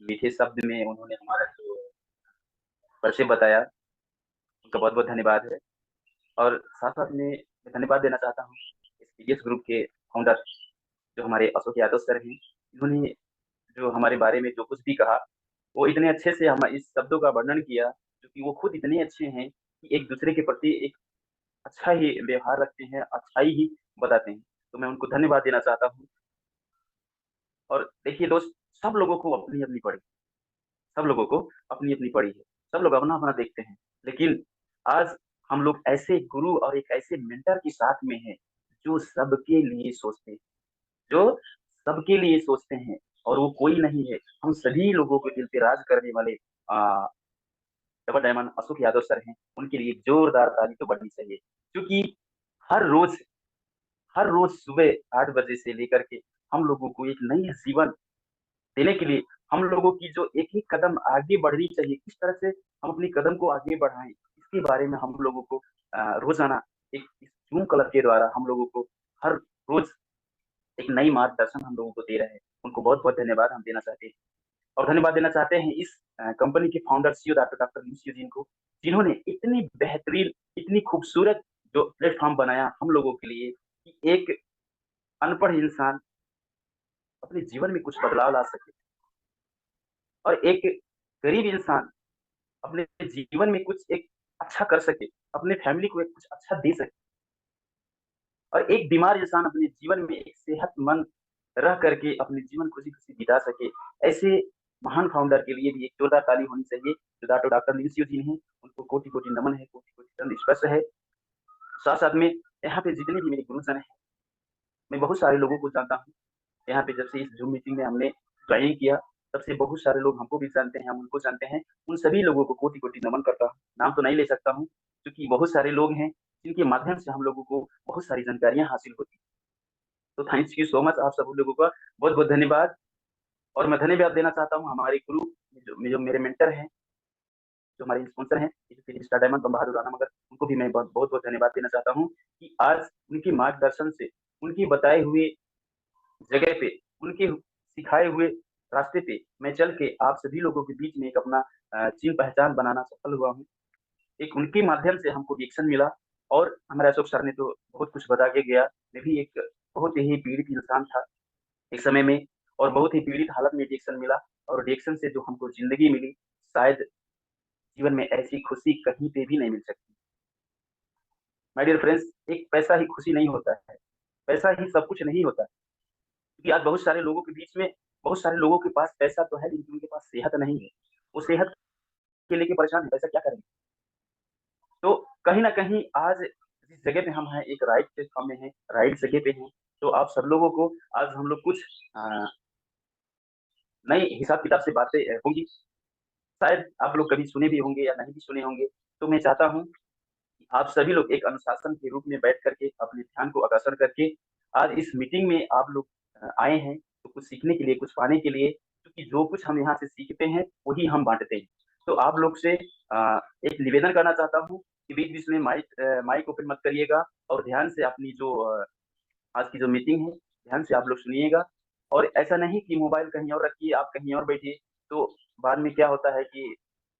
मीठे शब्द में उन्होंने हमारा जो परिचय बताया, उनका बहुत-बहुत धन्यवाद है। और साथ-साथ में मैं धन्यवाद देना चाहता हूँ एसपीडीएस ग्रुप के फाउंडर जो हमारे अशोक यादव सर हैं। इन्होंने जो हमारे बारे में जो कुछ भी कहा, वो इतने अच्छे से हम इस शब्दों का वर्णन किया, क्योंकि वो खुद इतने अच्छे हैं कि एक-दूसरे के प्रति एक अच्छा ही व्यवहार रखते हैं, अच्छाई ही बताते हैं। तो मैं उनको धन्यवाद देना चाहता हूँ। और देखिए दोस्त, सब लोगों को अपनी-अपनी पड़ी, सब लोगों को अपनी-अपनी पड़ी है। सब लोग अपना-अपना देखते हैं। लेकिन आज हम लोग ऐसे गुरु और एक ऐसे मेंटर के साथ में हैं, जो सबके लिए सोचते हैं, जो सबके लिए सोचते हैं, और वो कोई नहीं है, हम सभी लोगों के दिल पे राज करने वाले अ, double diamond Ashok Yadav sir हैं। उनके लिए जोरदार ताली तो बजनी चाहिए। क्योंकि हर रोज़ हर रोज़ सुबह 8 बजे से लेकर के हम लोगों को एक नई जीवन देने के लिए, हम लोगों की जो एक-एक कदम आगे बढ़नी चाहिए, किस तरह से हम अपने कदम को आगे बढ़ाएँ, इसके बारे में हम लोगों को रोज़ाना एक इस ज़ूम क्लब के द्वारा हम लोगों को हर रोज़ एक नई मार्गदर्शन हम लोगों को दे रहे हैं। उनको बहुत-बहुत धन्यवाद हम देना चाहते हैं। और धन्यवाद देना चाहते हैं इस कंपनी के फाउंडर सीईओ डॉक्टर लुइस जी को, जिन्होंने इतनी बेहतरीन, इतनी खूबसूरत जो प्लेटफ़ॉर्म बनाया हम लोगों के लिए कि एक अनपढ़ इंसान अपने जीवन में कुछ बदलाव ला सके, और एक गरीब इंसान अपने जीवन में कुछ एक अच्छा कर सके, अपने फैमिली को एक कुछ अच्छा दे सके, और एक बीमार इंसान अपने जीवन में एक सेहतमंद रह करके अपने जीवन खुशी-खुशी बिता सके। ऐसे महान फाउंडर के लिए भी एक जोरदार ताली होनी चाहिए, जो डॉक्टर ल्यूसियो जी हैं, उनको कोटि-कोटि नमन है, कोटि-कोटि दंड स्पर्श है। साथ-साथ में यहाँ पे जितने भी मेरे गुरुजन हैं, मैं बहुत सारे लोगों को जानता हूँ। यहाँ पे जब से इस ज़ूम मीटिंग में हमने जॉइन किया, तब से बहुत सारे लोग हमको भी जानते हैं, हम उनको जानते हैं। उन सभी लोगों को कोटि-कोटि नमन करता हूँ। नाम तो नहीं ले सकता हूँ, क्योंकि बहुत सारे लोग हैं, जिनके माध्यम से हम लोगों को बहुत सारी जानकारियाँ हासिल होती हैं। तो थैंक यू सो मच, आप सभी लोगों का बहुत-बहुत धन्यवाद। और मैं धन्यवाद देना चाहता हूँ हमारे गुरु, जो मेरे मेंटर हैं, जो हमारे स्पॉन्सर हैं, जैसे स्टार डायमंड, बम बहादुर राणा मगर, उनको भी मैं बहुत-बहुत धन्यवाद देना चाहता हूँ कि आज उनके मार्गदर्शन से, उनके बताए हुए जगह पे, उनके सिखाए हुए रास्ते पे मैं चल के आप सभी लोगों के बीच में एक अपना चिन्ह पहचान बनाना सफल हुआ हूँ। एक उनके माध्यम से हमको डिरेक्शन मिला, और हमारे अशोक सर ने तो बहुत कुछ बता के गया। मैं भी एक बहुत ही पीड़ित इंसान था एक समय में, और बहुत ही पीड़ित हालत में डिरेक्शन मिला, और डिरेक्शन से जो हमको ज़िंदगी मिली, शायद जीवन में ऐसी खुशी कहीं पे भी नहीं मिल सकती। माय डियर फ्रेंड्स, एक पैसा ही खुशी नहीं होता है, पैसा ही सब कुछ नहीं होता है। क्योंकि आज बहुत सारे लोगों के बीच में, बहुत सारे लोगों के पास पैसा तो है, लेकिन उनके पास सेहत नहीं है। वो सेहत के लेके परेशान है, पैसा क्या करेंगे? तो कहीं न कहीं आज जिस जगह पे हम हैं, एक राइट प्लेटफ़ॉर्म में हैं, राइट जगह पे हैं। तो आप सब लोगों को आज हम लोग कुछ अ, नए हिसाब-किताब से बातें होंगी। शायद आप लोग कभी सुने भी होंगे या नहीं भी सुने होंगे। तो मैं चाहता हूँ कि आप सभी लोग एक अनुशासन के रूप में बैठ कर के अपने ध्यान को अग्रसर करके आज इस मीटिंग में आप लोग आए हैं, तो कुछ सीखने के लिए, कुछ पाने के लिए, क्योंकि जो कुछ हम यहाँ से सीखते हैं, वही हम बाँटते हैं। तो आप लोग से एक निवेदन करना चाहता हूँ कि बीच-बीच में माइक ओपन मत करिएगा, और ध्यान से अपनी जो आज की जो मीटिंग है, ध्यान से आप लोग सुनिएगा। और ऐसा नहीं कि मोबाइल कहीं और रखिए, आप कहीं और बैठिए, तो बाद में क्या होता है कि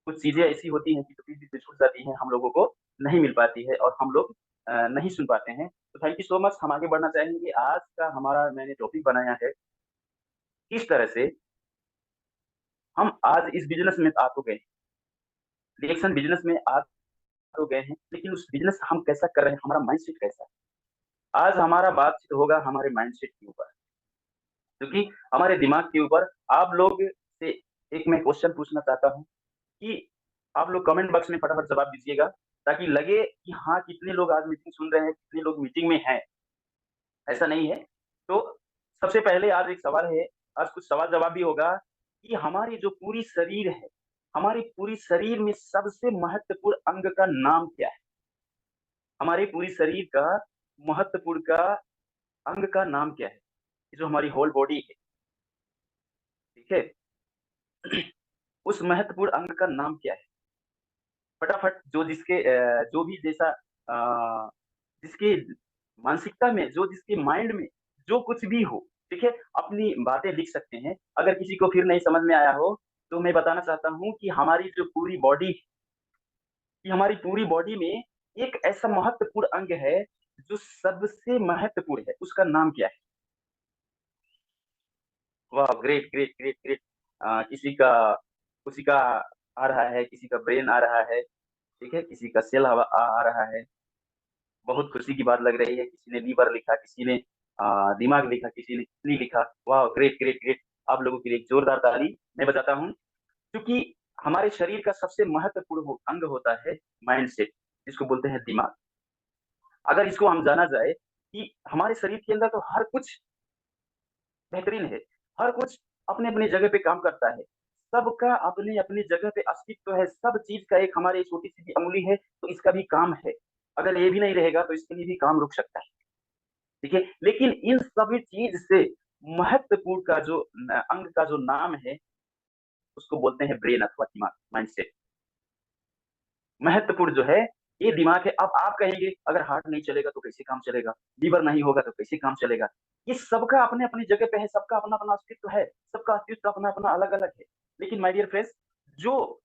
कुछ चीज़ें ऐसी होती हैं कि जो बीच-बीच में छूट जाती हैं, हम लोगों को नहीं मिल पाती है, और हम लोग नहीं सुन पाते हैं। तो थैंक यू सो मच, हम आगे बढ़ना चाहेंगे। आज का हमारा मैंने टॉपिक बनाया है, किस तरह से हम आज इस बिज़नेस में आ तो गए, रिएक्शन बिज़नेस में आ तो गए हैं, लेकिन उस बिज़नेस हम कैसा कर रहे हैं, हमारा माइंडसेट कैसा है? आज हमारा बातचीत होगा हमारे माइंडसेट के ऊपर। क्योंकि हमारे दिमाग के ऊपर आप लोग से एक मैं क्वेश्चन पूछना चाहता हूँ कि आप लोग कमेंट बॉक्स में फटाफट जवाब दीजिएगा, ताकि लगे कि हाँ, कितने लोग आज मीटिंग सुन रहे हैं, कितने लोग मीटिंग में हैं, ऐसा नहीं है। तो सबसे पहले आज एक सवाल है, आज कुछ सवाल-जवाब भी होगा कि हमारी जो पूरी शरीर है, हमारी पूरी शरीर में सबसे महत्वपूर्ण अंग का नाम क्या है? हमारे पूरी शरीर का महत्वपूर्ण का अंग का नाम क्या है? जो हमारी होल बॉडी है, ठीक है? उस महत्वपूर्ण अंग का नाम क्या है? फटाफट जो भी जैसा जिसके मानसिकता में, जो जिसके माइंड में जो कुछ भी हो, ठीक है, अपनी बातें लिख सकते हैं। अगर किसी को फिर नहीं समझ में आया हो तो मैं बताना चाहता हूँ कि हमारी पूरी बॉडी में एक ऐसा महत्वपूर्ण अंग है जो सबसे महत्वपूर्ण है, उसका नाम क्या है? वाह, ग्रेट ग्रेट ग्रेट ग्रेट। किसी का आ रहा है, किसी का ब्रेन आ रहा है, ठीक है, किसी का सेल आ रहा है। बहुत खुशी की बात लग रही है। किसी ने लीवर लिखा, किसी ने दिमाग लिखा, किसी ने किडनी लिखा। वाह, ग्रेट ग्रेट ग्रेट। आप लोगों के लिए एक जोरदार ताली। मैं बताता हूँ, क्योंकि हमारे शरीर का सबसे महत्वपूर्ण अंग होता है माइंड सेट, जिसको बोलते हैं दिमाग। अगर इसको हम जाना जाए कि हमारे शरीर के अंदर तो हर कुछ बेहतरीन है, हर कुछ अपने अपने जगह पे काम करता है, सबका अपने अपनी जगह पे अस्तित्व है, सब चीज का एक हमारी छोटी सी भी अंगुली है तो इसका भी काम है। अगर ये भी नहीं रहेगा तो इसके लिए भी काम रुक सकता है। ठीक है, लेकिन इन सभी चीज से महत्वपूर्ण का जो अंग का जो नाम है उसको बोलते हैं ब्रेन अथवा दिमाग, माइंडसेट। महत्वपूर्ण जो है ये दिमाग है। अब आप कहेंगे अगर हार्ट नहीं चलेगा तो कैसे काम चलेगा, लीवर नहीं होगा तो कैसे काम चलेगा? ये सबका अपने अपनी जगह पे है, सबका अपना अपना अस्तित्व है, सबका अस्तित्व अपना अपना अलग अलग है। लेकिन माय डियर फ्रेंड्स, जो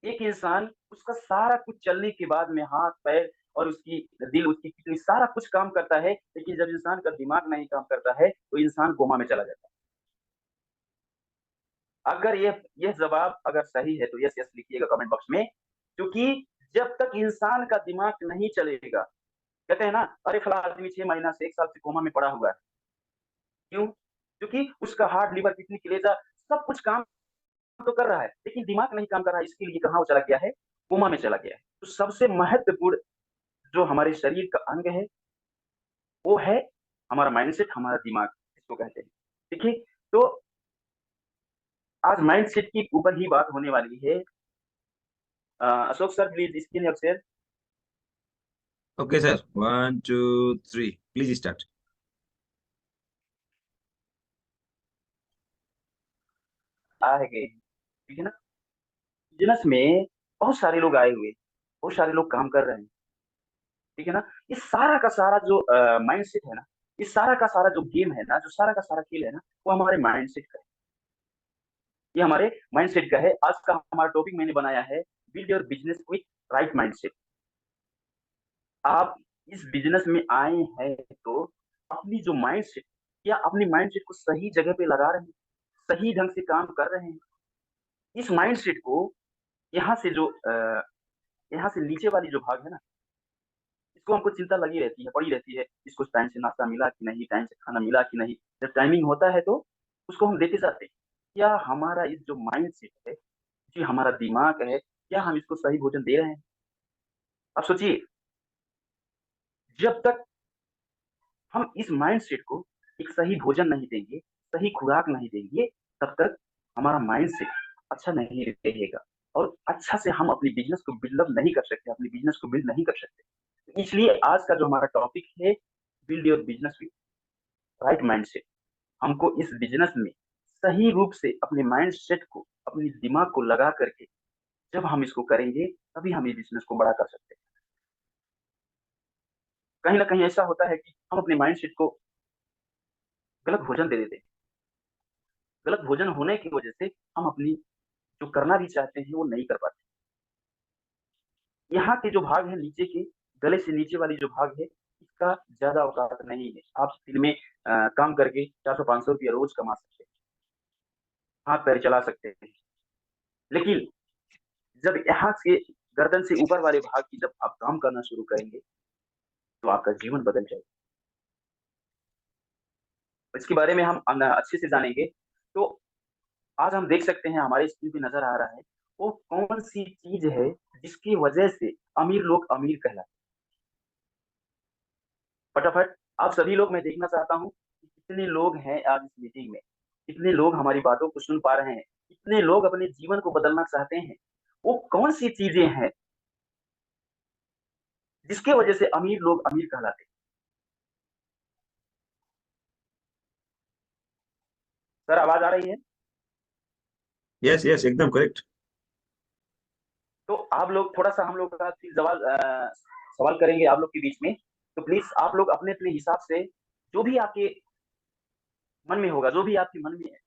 एक इंसान, उसका सारा कुछ चलने के बाद में हाथ पैर और उसकी दिल, उसकी किडनी, सारा कुछ काम करता है, लेकिन जब इंसान का दिमाग नहीं काम करता है तो इंसान कोमा में चला जाता है। अगर ये जवाब अगर सही है तो यस यस लिखिएगा कमेंट बॉक्स में। क्योंकि जब तक इंसान का दिमाग नहीं चलेगा, कहते हैं ना, अरे फला आदमी 6 महीना से 1 साल से कोमा में पड़ा हुआ है। क्यों? क्योंकि उसका हार्ट लिवर किडनी कलेजा सब कुछ काम तो कर रहा है, लेकिन दिमाग नहीं काम कर रहा है। इसके लिए कहाँ वो चला गया है? कोमा में चला गया है। तो सबसे महत्वपूर्ण जो हमारे शरीर का अंग है वो है हमारा माइंडसेट, हमारा दिमाग इसको कहते हैं। ठीक है, तो आज माइंडसेट के ऊपर ही बात होने वाली है। Ashok sir please screen your share. Okay, sir. 1, 2, 3. Please start. आ गए, ठीक है ना? बिजनेस में बहुत सारे लोग आए हुए, बहुत सारे लोग काम कर रहे हैं, ठीक है ना? ये सारा का सारा जो माइंडसेट है ना, ये सारा का सारा जो गेम है ना, जो सारा का सारा खेल है ना, वो हमारे माइंडसेट का है। ये हमारे माइंडसेट का है। आज का हमारा टॉपिक मैंने बनाया है, build your business with right mindset. आप इस बिजनेस में आए हैं तो अपनी जो माइंडसेट, या अपनी माइंडसेट को सही जगह पे लगा रहे हैं, सही ढंग से काम कर रहे हैं। इस माइंडसेट को यहाँ से जो यहाँ से नीचे वाली जो भाग है ना, इसको हमको चिंता लगी रहती है, पड़ी रहती है, इसको टाइम से नाश्ता मिला कि नहीं, टाइम से खाना मिला कि नहीं। जब टाइमिंग होता है तो उसको हम देते जाते हैं। क्या हमारा इस जो माइंड सेट है, जो हमारा दिमाग है, क्या हम इसको सही भोजन दे रहे हैं? अब सोचिए, जब तक हम इस माइंड सेट को एक सही भोजन नहीं देंगे, सही खुराक नहीं देंगे, तब तक हमारा माइंड सेट अच्छा नहीं रहेगा, और अच्छा से हम अपनी बिजनेस को बिल्डअप नहीं कर सकते, अपनी बिजनेस को बिल्ड नहीं कर सकते। इसलिए आज का जो हमारा टॉपिक है, build your business with right mindset. हमको इस बिजनेस में सही रूप से अपने माइंडसेट को, अपने दिमाग को लगा करके जब हम इसको करेंगे, तभी हम ये बिजनेस को बड़ा कर सकते हैं। कहीं ना कहीं ऐसा होता है कि हम अपने माइंडसेट को गलत भोजन दे देते हैं। गलत भोजन होने की वजह से हम अपनी जो करना भी चाहते हैं वो नहीं कर पाते। यहाँ के जो भाग है नीचे के, गले से नीचे वाली जो भाग है, इसका ज्यादा औकात नहीं है। आप दिन में काम करके 400-500 रुपया रोज कमा सकते हैं, हाथ पैर चला सकते हैं। लेकिन जब यहाँ से गर्दन से ऊपर वाले भाग की जब आप काम करना शुरू करेंगे तो आपका जीवन बदल जाएगा। इसके बारे में हम अच्छे से जानेंगे। तो आज हम देख सकते हैं, हमारे स्क्रीन पे नजर आ रहा है, वो कौन सी चीज है जिसकी वजह से अमीर लोग अमीर कहलाते हैं। फटाफट आप सभी लोग, मैं देखना चाहता हूँ कि कितने लोग हैं आज इस मीटिंग में, कितने लोग हमारी बातों को सुन पा रहे हैं, कितने लोग अपने जीवन को बदलना चाहते हैं। वो कौन सी चीजें हैं जिसके वजह से अमीर लोग अमीर कहलाते हैं? सर आवाज आ रही है? Yes, yes, एकदम correct. तो आप लोग थोड़ा सा हम लोग का सवाल करेंगे आप लोग के बीच में। तो प्लीज आप लोग अपने अपने हिसाब से जो भी आपके मन में होगा, जो भी आपके मन में है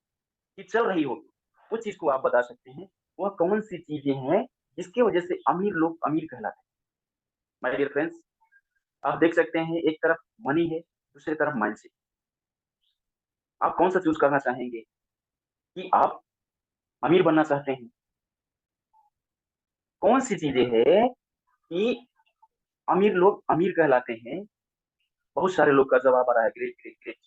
कि चल रही होगी, उस चीज को आप बता सकते हैं। वह कौन सी चीजें हैं जिसकी वजह से अमीर लोग अमीर कहलाते हैं। माय डियर फ्रेंड्स, आप देख सकते हैं एक तरफ मनी है, दूसरी तरफ माइंडसेट। आप कौन सा चूज करना चाहेंगे कि आप अमीर बनना चाहते हैं? कौन सी चीजें हैं कि अमीर लोग अमीर कहलाते हैं? बहुत सारे लोग का जवाब आ रहा है, ग्रेट ग्रेट ग्रेट।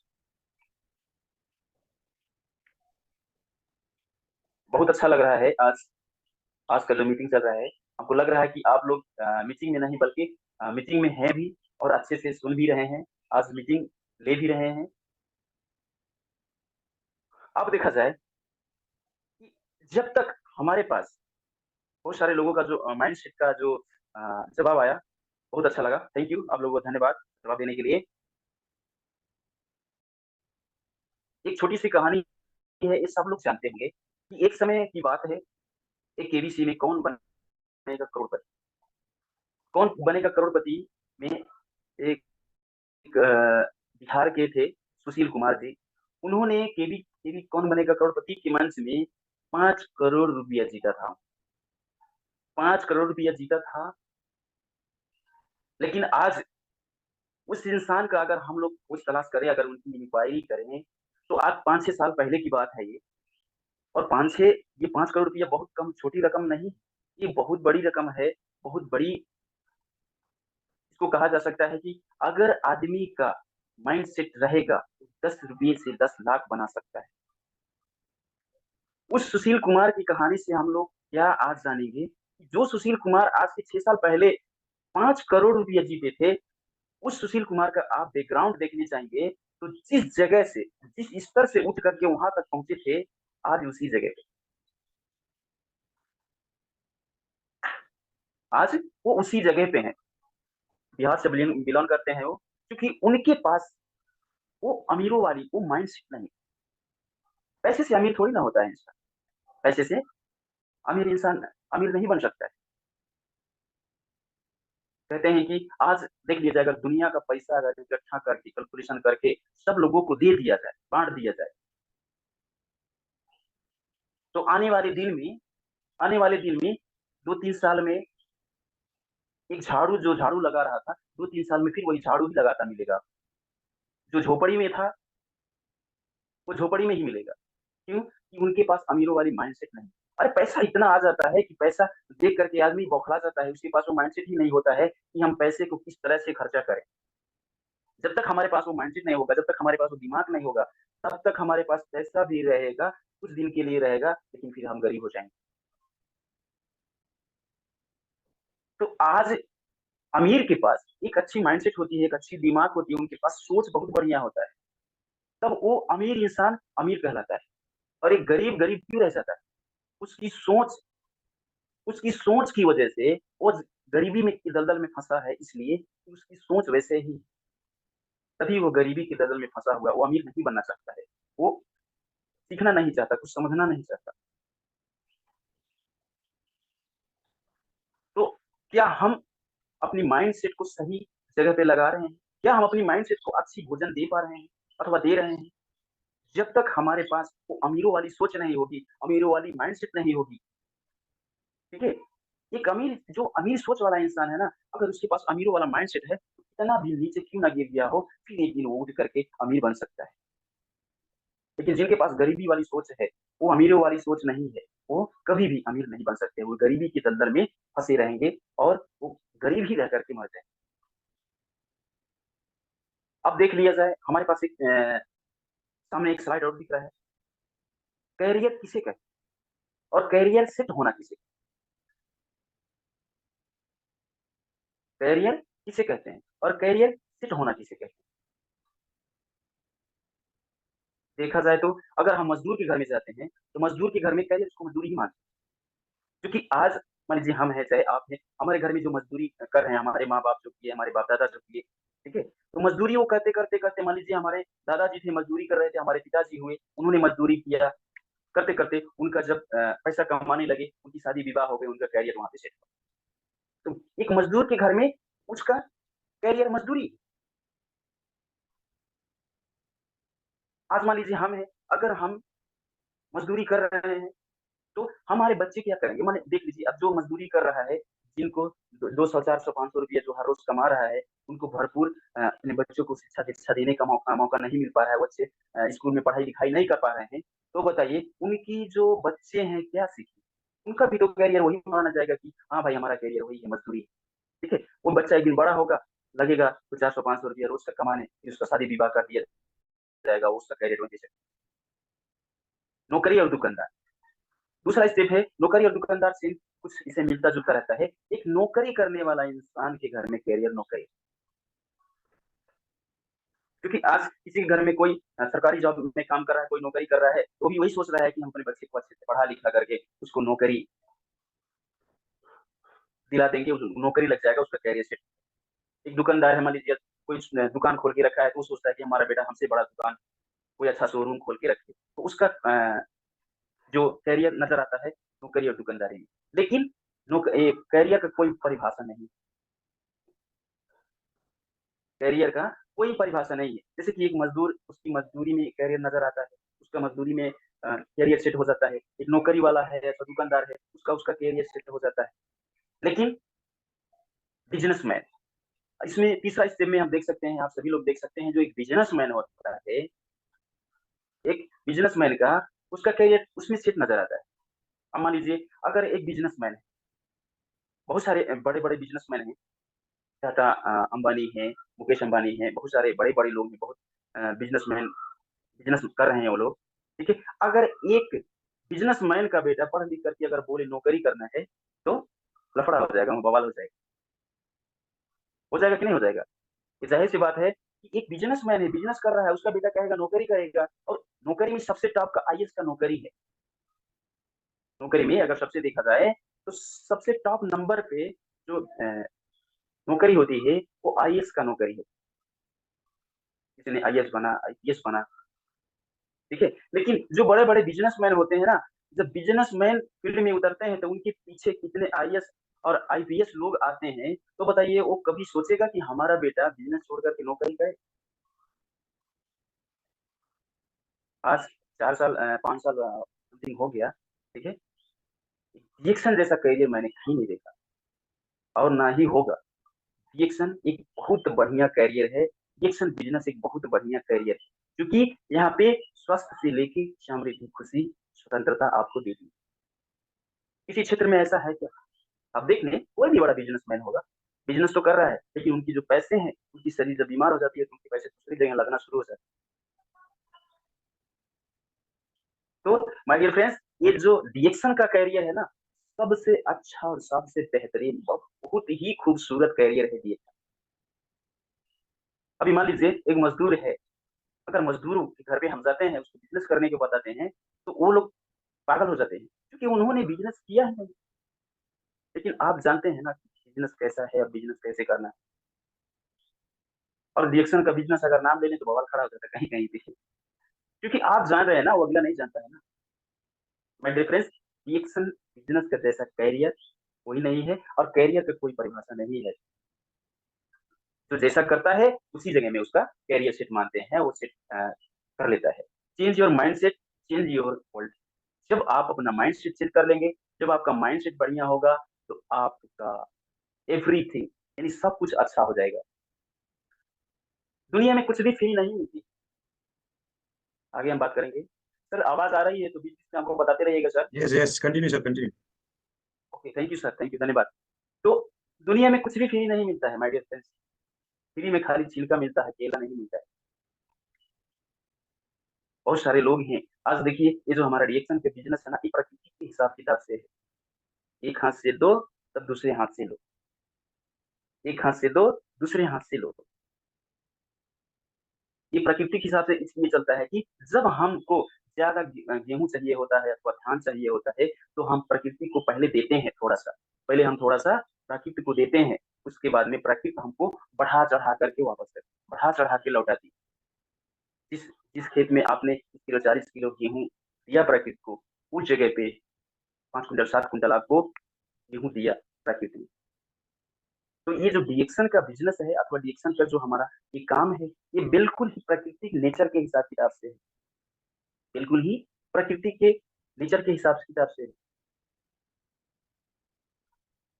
बहुत अच्छा लग रहा है आज। आज का जो मीटिंग चल रहा है, हमको लग रहा है कि आप लोग मीटिंग में नहीं बल्कि मीटिंग में हैं भी, और अच्छे से सुन भी रहे हैं, आज मीटिंग ले भी रहे हैं। अब देखा जाए कि जब तक हमारे पास, बहुत सारे लोगों का जो माइंड सेट का जो जवाब आया, बहुत अच्छा लगा। थैंक यू, आप लोगों को धन्यवाद जवाब देने के लिए। एक छोटी सी कहानी है, ये सब लोग जानते होंगे कि एक समय की बात है, एक केबीसी में कौन बनेगा करोड़पति। कौन बनेगा करोड़पति में एक, बिहार के थे सुशील कुमार जी। उन्होंने केबी केबी कौन बनेगा करोड़पति के मंच में 5 करोड़ रुपया जीता था। 5 करोड़ रुपया जीता था। लेकिन आज उस इंसान का अगर हम लोग कुछ तलाश करें, अगर उनकी इंक्वायरी करें, तो आज 5-6 साल पहले की बात है ये। और 5-6, ये 5 करोड़ रुपया बहुत कम छोटी रकम नहीं, ये बहुत बड़ी रकम है। बहुत बड़ी। इसको कहा जा सकता है कि अगर आदमी का माइंड सेट रहेगा तो 10 रुपये से 10 लाख बना सकता है। उस सुशील कुमार की कहानी से हम लोग क्या आज जानेंगे कि जो सुशील कुमार आज से 6 साल पहले 5 करोड़ रुपया जीते थे, उस सुशील कुमार का आप बैकग्राउंड देखने जाएंगे तो जिस जगह से, जिस स्तर से उठ करके वहां तक पहुंचे थे, आज उसी जगह पे, आज वो उसी जगह पे हैं। बिहार से बिलोंग करते हैं वो, क्योंकि उनके पास वो अमीरों वाली वो माइंडसेट नहीं। पैसे से अमीर थोड़ी ना होता है इंसान। पैसे से अमीर इंसान अमीर नहीं बन सकता है। कहते हैं कि आज देख लिया जाए, अगर दुनिया का पैसा अगर इकट्ठा करके कैलकुलेशन करके सब लोगों को दे दिया जाए, बांट दिया जाए, तो आने वाले दिन में 2-3 साल में एक झाड़ू, जो झाड़ू लगा रहा था, 2-3 साल में फिर वही झाड़ू ही लगाता मिलेगा। जो झोपड़ी में था, वो झोपड़ी में ही मिलेगा। क्यों? कि उनके पास अमीरों वाली माइंडसेट नहीं। अरे पैसा इतना आ जाता है कि पैसा देख करके आदमी बौखला जाता है। उसके पास वो माइंडसेट ही नहीं होता है कि हम पैसे को किस तरह से खर्चा करें। जब तक हमारे पास वो माइंडसेट नहीं होगा, जब तक हमारे पास वो दिमाग नहीं होगा, तब तक हमारे पास पैसा भी रहेगा, कुछ दिन के लिए रहेगा, लेकिन फिर हम गरीब हो जाएंगे। तो आज अमीर के पास एक अच्छी माइंडसेट होती है, एक अच्छी दिमाग होती है, उनके पास सोच बहुत बढ़िया होता है, तब वो अमीर इंसान अमीर कहलाता है। और एक गरीब गरीब क्यों रह जाता है? उसकी सोच, उसकी सोच की वजह से वो गरीबी में की दलदल में फंसा है, इसलिए कि उसकी सोच वैसे ही, तभी वो गरीबी की दलदल में फंसा हुआ। वो अमीर नहीं बनना चाहता है, वो सीखना नहीं चाहता, कुछ समझना नहीं चाहता। तो क्या हम अपनी माइंड सेट को सही जगह पे लगा रहे हैं? क्या हम अपनी माइंड सेट को अच्छी भोजन दे पा रहे हैं अथवा दे रहे हैं? जब तक हमारे पास वो अमीरों वाली सोच नहीं होगी, अमीरों वाली माइंड सेट नहीं होगी, ठीक है, एक अमीर, जो अमीर सोच वाला इंसान है ना, अगर उसके पास अमीरों वाला माइंड सेट है, तो कितना भी नीचे क्यों ना गिर गया हो, फिर एक दिन वो उठ करके अमीर बन सकता है। लेकिन जिनके पास गरीबी वाली सोच है, वो अमीरों वाली सोच नहीं है, वो कभी भी अमीर नहीं बन सकते। वो गरीबी की दलदल में फंसे रहेंगे और वो गरीब ही रह करके मरते हैं। अब देख लिया जाए, हमारे पास एक सामने एक स्लाइड और दिख रहा है। कैरियर किसे कहते हैं और कैरियर सेट होना किसे? कैरियर किसे कहते हैं और कैरियर सेट होना किसे कहते हैं? देखा जाए तो अगर हम मजदूर के घर में जाते हैं, तो मजदूर के घर में कैरियर उसको मजदूरी ही मानते हैं। क्योंकि आज मान लीजिए हम हैं चाहे आप हैं, हमारे घर में जो मजदूरी कर रहे हैं, हमारे माँ बाप जो किए, हमारे बाप दादा जो किए, ठीक है, तो मजदूरी वो करते करते करते, मान लीजिए हमारे दादाजी थे, मजदूरी कर रहे थे, हमारे पिताजी हुए, उन्होंने मजदूरी किया, करते करते उनका जब पैसा कमाने लगे, उनकी शादी विवाह हो गई, उनका कैरियर वहां पे सेट हुआ। तो एक मजदूर के घर में उसका कैरियर मजदूरी। आज मान लीजिए हम हैं, अगर हम मजदूरी कर रहे हैं तो हमारे बच्चे क्या करेंगे? माने देख लीजिए, अब जो मजदूरी कर रहा है, जिनको 200 400 500 रुपया जो हर रोज कमा रहा है, उनको भरपूर अपने बच्चों को शिक्षा दीक्षा देने का मौका मौका नहीं मिल पा रहा है, बच्चे स्कूल में पढ़ाई लिखाई नहीं कर पा रहे हैं, तो बताइए उनकी जो बच्चे हैं क्या सीखें? उनका भी तो कैरियर वही माना जाएगा कि हाँ भाई हमारा कैरियर वही है, मजदूरी। ठीक है, वो बच्चा एक दिन बड़ा होगा, लगेगा तो 400 500 रुपया रोज का कमाने, फिर उसका शादी विवाह कर दिया जाएगा, उसका कैरियर वही से नौकरी और दुकानदार। दूसरा स्टेप है नौकरी और दुकानदार से कुछ इसे मिलता जुलता रहता है। एक नौकरी करने वाला इंसान के घर में कैरियर नौकरी, क्योंकि आज किसी के घर में कोई सरकारी जॉब में काम कर रहा है, कोई नौकरी कर रहा है, तो भी वही सोच रहा है कि हम अपने बच्चे को अच्छे से पढ़ा लिखा करके उसको नौकरी दिला देंगे, नौकरी लग जाएगा, उसका कैरियर सेट। एक दुकानदार है, मान लीजिए कोई उसने दुकान खोल के रखा है, तो वो सोचता है कि हमारा बेटा हमसे बड़ा दुकान, कोई अच्छा शोरूम खोल के रखे, तो उसका जो कैरियर नजर आता है नौकरी और दुकानदारी में। लेकिन कैरियर का कोई परिभाषा नहीं, कैरियर का कोई परिभाषा नहीं है। जैसे कि एक मजदूर, उसकी मजदूरी में कैरियर नजर आता है, उसका मजदूरी में कैरियर सेट हो जाता है। एक नौकरी वाला है या दुकानदार है, उसका उसका कैरियर सेट हो जाता है। लेकिन बिजनेसमैन, इसमें तीसरा स्टेप में हम देख सकते हैं, आप सभी लोग देख सकते हैं, जो एक बिजनेसमैन होता है, एक बिजनेसमैन का उसका कैरियर उसमें सेट नजर आता है। अब मान लीजिए अगर एक बिजनेसमैन है, बहुत सारे बड़े बड़े बिजनेसमैन हैं, टाटा अंबानी है, मुकेश अंबानी है, बहुत सारे बड़े बड़े लोग हैं, बहुत बिजनेसमैन बिजनेस कर रहे हैं वो लोग। ठीक है, अगर एक बिजनेसमैन का बेटा पढ़ लिख करके अगर बोले नौकरी करना है, तो लफड़ा हो जाएगा, बवाल हो जाएगा कि नहीं हो जाएगा? ये जाहिर सी बात है कि एक बिजनेसमैन है, बिजनेस कर रहा है, उसका बेटा कहेगा नौकरी करेगा, और नौकरी में सबसे टॉप का आईएएस का नौकरी है। नौकरी में अगर सबसे देखा जाए तो सबसे टॉप नंबर पे जो नौकरी होती है वो आईएएस का नौकरी है। किसी ने आईएएस बना, आईपीएस बना। ठीक है, लेकिन जो बड़े बड़े बिजनेसमैन होते हैं ना, जब बिजनेसमैन फील्ड में उतरते हैं तो उनके पीछे कितने आईएएस और आईपीएस लोग आते हैं, तो बताइए वो कभी सोचेगा कि हमारा बेटा बिजनेस छोड़ करके नौकरी करे? आज 4 साल 5 साल समथिंग हो गया। ठीक है, रिएक्शन जैसा करियर मैंने कहीं नहीं देखा और ना ही होगा। रिएक्शन एक बहुत बढ़िया करियर है, रिएक्शन बिजनेस एक बहुत बढ़िया करियर है, क्योंकि यहाँ पे स्वास्थ्य से लेके समृद्धि, खुशी, स्वतंत्रता आपको देगी। किसी क्षेत्र में ऐसा है क्या? आप देख लें, कोई भी बड़ा बिजनेसमैन होगा, बिजनेस तो कर रहा है, लेकिन उनकी जो पैसे हैं, उनकी शरीर जब बीमार हो जाती है तो उनके पैसे दूसरी जगह लगना शुरू हो जाते हैं। तो माय डियर फ्रेंड्स, ये जो रिएक्शन का कैरियर है ना, सबसे अच्छा और सबसे बेहतरीन, बहुत ही खूबसूरत कैरियर है रिएक्शन। अभी मान लीजिए एक मजदूर है, अगर मजदूरों के घर पे हम जाते हैं, उसको बिजनेस करने को बताते हैं, तो वो लोग पागल हो जाते हैं, क्योंकि उन्होंने बिजनेस किया है नहीं। लेकिन आप जानते हैं ना कि बिजनेस कैसा है और बिजनेस कैसे करना है। और रिएक्शन का बिजनेस अगर नाम ले लें तो बवाल खड़ा हो जाता है कहीं कहीं पे, क्योंकि आप जान रहे हैं ना, वो अगला नहीं जानता है ना। माय डिफरेंस, रिएक्शन बिजनेस का जैसा कैरियर कोई नहीं है, और कैरियर का कोई परिभाषा नहीं है। जो जैसा करता है उसी जगह में उसका कैरियर सेट मानते हैं, वो सेट कर लेता है। Change your mind set, change your world. जब आप अपना माइंड सेट चेंज कर लेंगे, जब आपका माइंड सेट बढ़िया होगा, तो आपका एवरीथिंग यानी सब कुछ अच्छा हो जाएगा। दुनिया में कुछ भी फ्री नहीं मिलती। आगे हम बात करेंगे। सर आवाज आ रही है तो बीच बीच में हमको बताते रहिएगा sir. Yes, yes. Continue, sir. Continue. Okay, thank you sir, thank you, धन्यवाद। तो दुनिया में कुछ भी फ्री नहीं मिलता है माय डियर फ्रेंड्स। फ्री में खाली छिलका मिलता है, केला नहीं मिलता है। बहुत सारे लोग हैं। आज देखिए ये जो हमारा रिएक्शन के बिजनेस है ना, ये प्रकृति के हिसाब किताब से है। एक हाथ से दो, तब दूसरे हाथ से लो। एक हाथ से दो, दूसरे हाथ से लो। ये प्रकृति के हिसाब से इसलिए चलता है कि जब हमको ज्यादा गेहूं चाहिए होता है अथवा धान चाहिए होता है, तो हम प्रकृति को पहले देते हैं थोड़ा सा। पहले हम थोड़ा सा प्रकृति को देते हैं, उसके बाद में प्रकृति हमको बढ़ा चढ़ा करके वापस करती, बढ़ा चढ़ा के लौटाती है। जिस जिस खेत में आपने 30 किलो 40 किलो गेहूं दिया प्रकृति को, उस जगह पे 5 कुंटल 7 कुंटल आपको गेहूं दिया प्रकृति ने। तो ये जो डिएक्शन का बिजनेस है अथवा डिएक्शन का जो हमारा ये काम है, ये बिल्कुल ही प्राकृतिक नेचर के हिसाब किताब से है। बिल्कुल ही प्रकृति के नेचर के हिसाब किताब से।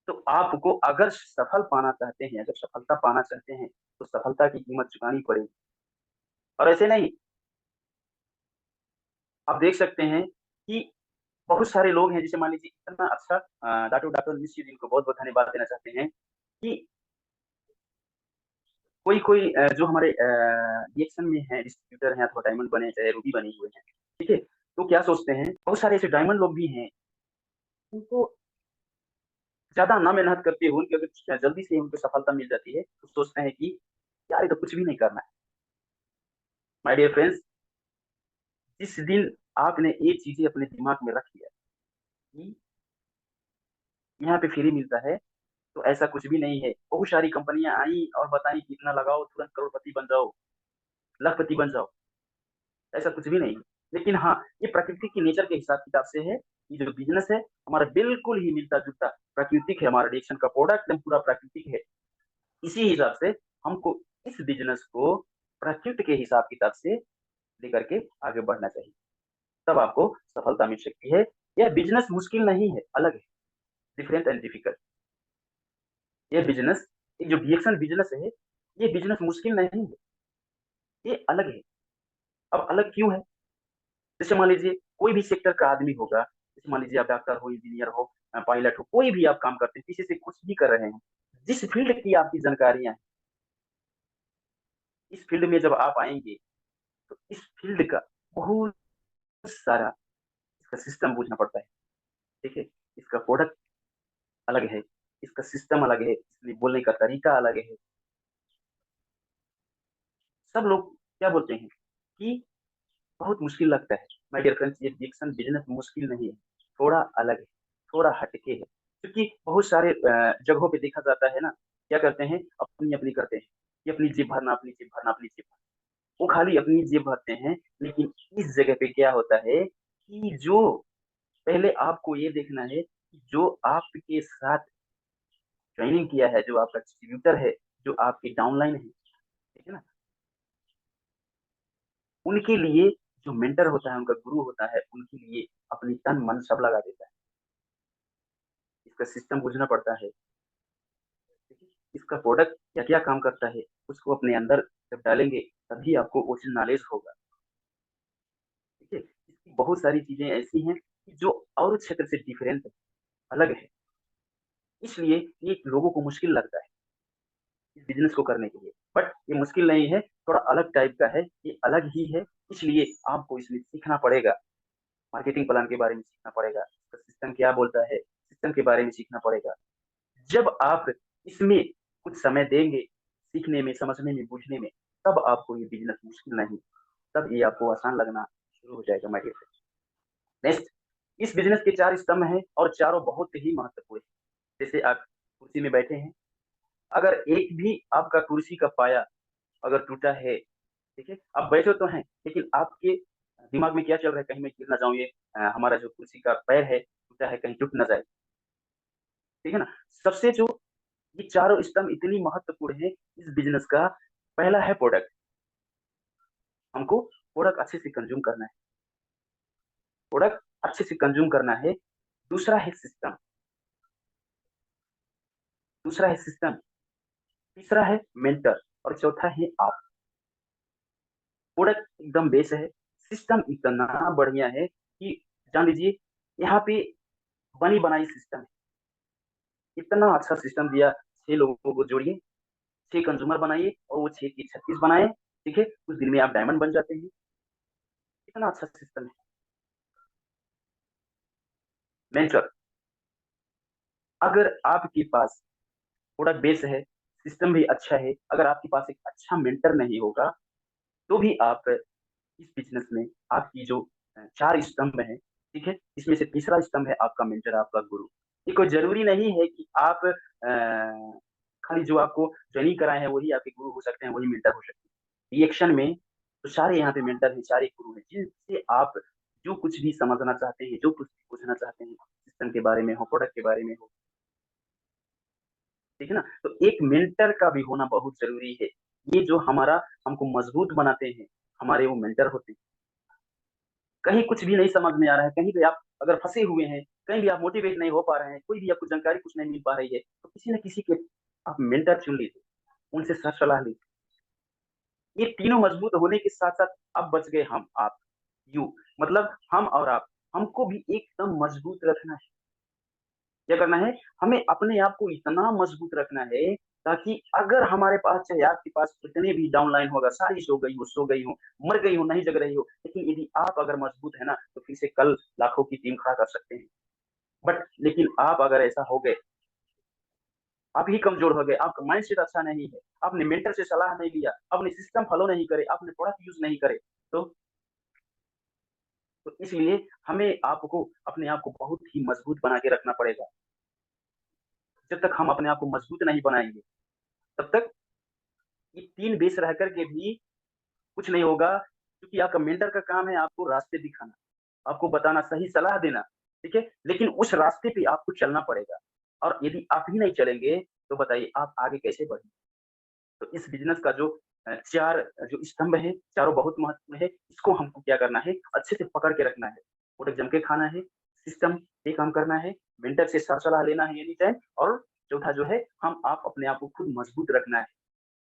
तो आपको अगर सफल पाना चाहते हैं, अगर सफलता पाना चाहते हैं, तो सफलता की कीमत चुकानी पड़ेगी। और ऐसे नहीं, आप देख सकते हैं कि बहुत सारे लोग हैं, जैसे मान लीजिए इतना अच्छा डॉक्टर मिश्र जी को बहुत बहुत धन्यवाद देना चाहते हैं कि कोई कोई जो हमारे रिएक्शन में है, डिस्ट्रीब्यूटर हैं अथवा डायमंड बने चाहे रूबी बने हुए हैं, ठीक है, तो क्या सोचते हैं, बहुत सारे ऐसे डायमंड लोग भी हैं, उनको ज्यादा ना मेहनत करते हुए उनकी अगर जल्दी से उनको सफलता मिल जाती है तो सोचते हैं कि यार ये तो कुछ भी नहीं करना है। माय डियर फ्रेंड्स, जिस दिन आपने ये चीजें अपने दिमाग में रख लिया कि यहाँ पे फ्री मिलता है, तो ऐसा कुछ भी नहीं है। बहुत सारी कंपनियां आई और बताई कि इतना लगाओ तुरंत करोड़पति बन जाओ, लखपति बन जाओ, ऐसा कुछ भी नहीं है। लेकिन हाँ, ये प्रकृति की नेचर के हिसाब किताब से है। ये जो बिजनेस है हमारा बिल्कुल ही मिलता जुलता प्राकृतिक है, हमारा रिएक्शन का प्रोडक्ट एकदम पूरा प्राकृतिक है। इसी हिसाब से हमको इस बिजनेस को प्रकृति के हिसाब किताब से लेकर के आगे बढ़ना चाहिए, तब आपको सफलता मिल सकती है। यह बिजनेस मुश्किल नहीं है, अलग है, डिफरेंट एंड डिफिकल्ट। ये बिजनेस, ये जो रिएक्शन बिजनेस है, ये बिजनेस मुश्किल नहीं है, ये अलग है। अब अलग क्यों है? जैसे मान लीजिए कोई भी सेक्टर का आदमी होगा, जैसे मान लीजिए आप डॉक्टर हो, इंजीनियर हो, पायलट हो, कोई भी आप काम करते हैं, किसी से कुछ भी कर रहे हैं, जिस फील्ड की आपकी जानकारियां हैं, इस फील्ड में जब आप आएंगे तो इस फील्ड का बहुत सारा इसका सिस्टम पूछना पड़ता है। ठीक है, इसका प्रोडक्ट अलग है, इसका सिस्टम अलग है, इसलिए बोलने का तरीका अलग है। सब लोग क्या बोलते हैं कि बहुत मुश्किल लगता है। माय डियर फ्रेंड्स, ये डिक्शन बिजनेस मुश्किल नहीं है, थोड़ा अलग है, थोड़ा हटके है। क्योंकि बहुत सारे जगहों पे देखा जाता है ना, क्या करते हैं, अपनी अपनी करते हैं कि अपनी जेब भरना, अपनी जेब भरना, अपनी जेब भरना, वो खाली अपनी जेब भरते हैं। लेकिन इस जगह पे क्या होता है कि जो पहले आपको ये देखना है कि जो आपके साथ ज्वाइनिंग किया है, जो आपका डिस्ट्रीब्यूटर है, जो आपके डाउनलाइन है, ठीक है ना, उनके लिए जो मेंटर होता है, उनका गुरु होता है, उनके लिए अपनी तन मन सब लगा देता है। इसका सिस्टम बुझना पड़ता है, ठीक है? इसका प्रोडक्ट क्या क्या काम करता है, उसको अपने अंदर जब डालेंगे तभी आपको ओरिजिनल नॉलेज होगा। ठीक है, इसकी बहुत सारी चीजें ऐसी हैं कि जो और क्षेत्र से डिफरेंट है, अलग है। इसलिए ये लोगों को मुश्किल लगता है इस बिजनेस को करने के लिए, बट ये मुश्किल नहीं है, थोड़ा अलग टाइप का है, ये अलग ही है। इसलिए आपको इसमें सीखना पड़ेगा, मार्केटिंग प्लान के बारे में सीखना पड़ेगा, सिस्टम क्या बोलता है, सिस्टम के बारे में सीखना पड़ेगा। जब आप इसमें कुछ समय देंगे सीखने में, समझने में, बूझने में, तब आपको ये बिजनेस मुश्किल नहीं, तब ये आपको आसान लगना शुरू हो जाएगा माय डियर फ्रेंड्स। नेक्स्ट, इस बिजनेस के 4 स्तंभ हैं और चारों बहुत ही महत्वपूर्ण हैं। जैसे आप कुर्सी में बैठे हैं, अगर एक भी आपका कुर्सी का पाया अगर टूटा है, ठीक है, आप बैठे तो हैं, लेकिन आपके दिमाग में क्या चल रहा है, कहीं मैं गिर ना जाऊं, ये हमारा जो कुर्सी का पैर है टूटा है, कहीं टूट ना जाए। ठीक है ना, सबसे जो ये चारों स्तंभ इतनी महत्वपूर्ण है इस बिजनेस का। पहला है प्रोडक्ट, हमको प्रोडक्ट अच्छे से कंज्यूम करना है, प्रोडक्ट अच्छे से कंज्यूम करना है। दूसरा है सिस्टम, दूसरा है सिस्टम, तीसरा है मेंटर, और चौथा है आप। प्रोडक्ट एकदम बेस है, सिस्टम इतना बढ़िया है कि जान लीजिए यहाँ पे बनी बनाई सिस्टम है, इतना अच्छा सिस्टम दिया। 6 लोगों को जोड़िए, 6 कंज्यूमर बनाइए और वो 6 की 36 बनाए, ठीक है, कुछ दिन में आप डायमंड बन जाते हैं। इतना अच्छा सिस्टम है। मेंटर, अगर आपके पास प्रोडक्ट बेस है, सिस्टम भी अच्छा है, अगर आपके पास एक अच्छा मेंटर नहीं होगा, तो भी आप इस बिजनेस में आपकी जो 4 स्तंभ है, ठीक है, इसमें से तीसरा स्तंभ है आपका मेंटर, आपका गुरु। ये कोई जरूरी नहीं है कि आप खाली जो आपको ट्रेनिंग कराए हैं वही आपके गुरु हो सकते हैं, वही मेंटर हो सकते हैं। रिएक्शन में तो सारे यहाँ पे मेंटर हैं, सारे गुरु हैं, जिनसे आप जो कुछ भी समझना चाहते हैं, जो कुछ भी पूछना चाहते हैं, सिस्टम के बारे में हो, प्रोडक्ट के बारे में हो, ठीक है ना, तो एक मेंटर का भी होना बहुत जरूरी है। ये जो हमारा हमको मजबूत बनाते हैं, हमारे वो मेंटर होते हैं। कहीं कुछ भी नहीं समझ में आ रहा है, कहीं भी आप अगर फंसे हुए हैं, कहीं भी आप मोटिवेट नहीं हो पा रहे हैं, कोई भी आपको जानकारी कुछ नहीं मिल पा रही है, तो किसी न किसी के आप मेंटर चुन लीजिए, उनसे सलाह लीजिए। ये तीनों मजबूत होने के साथ-साथ अब बच गए हम, आप, यू, मतलब हम और आप, हमको भी एकदम मजबूत रखना है। क्या करना है? हमें अपने आप को इतना मजबूत रखना है, ताकि अगर हमारे पास, चाहे आपके पास कितने भी डाउनलाइन होगा, सारी सो गई हो, मर गई हो, नहीं जग रही हो, लेकिन यदि आप अगर मजबूत है ना, तो फिर से कल लाखों की टीम खड़ा कर सकते हैं। बट लेकिन आप अगर ऐसा हो गए, आप ही कमजोर हो गए, आपका माइंडसेट अच्छा नहीं है, आपने मेंटर से सलाह नहीं लिया, आपने सिस्टम फॉलो नहीं करे, आपने प्रोडक्ट यूज़ नहीं करे, तो इसलिए हमें आपको अपने आप को बहुत ही मजबूत बना के रखना पड़ेगा। जब तक हम अपने आप को मजबूत नहीं बनाएँगे, तब तक ये 3 बेस रह कर के भी कुछ नहीं होगा, क्योंकि आपका मेंटर का काम है आपको रास्ते दिखाना, आपको बताना, सही सलाह देना, ठीक है? लेकिन उस रास्ते पे आपको चलना पड़ेगा, और यदि आप ही नहीं चलेंगे, तो बताइए आप आगे कैसे बढ़ेंगे? तो इस बिज़नेस का जो 4 जो स्तंभ है, चारों बहुत महत्व है, इसको हमको क्या करना है, अच्छे से पकड़ के रखना है, पूरे जम के खाना है, सिस्टम पे काम करना है, मेंटर से सलाह लेना है एनी टाइम, और चौथा जो है, हम आप अपने आप को खुद मजबूत रखना है।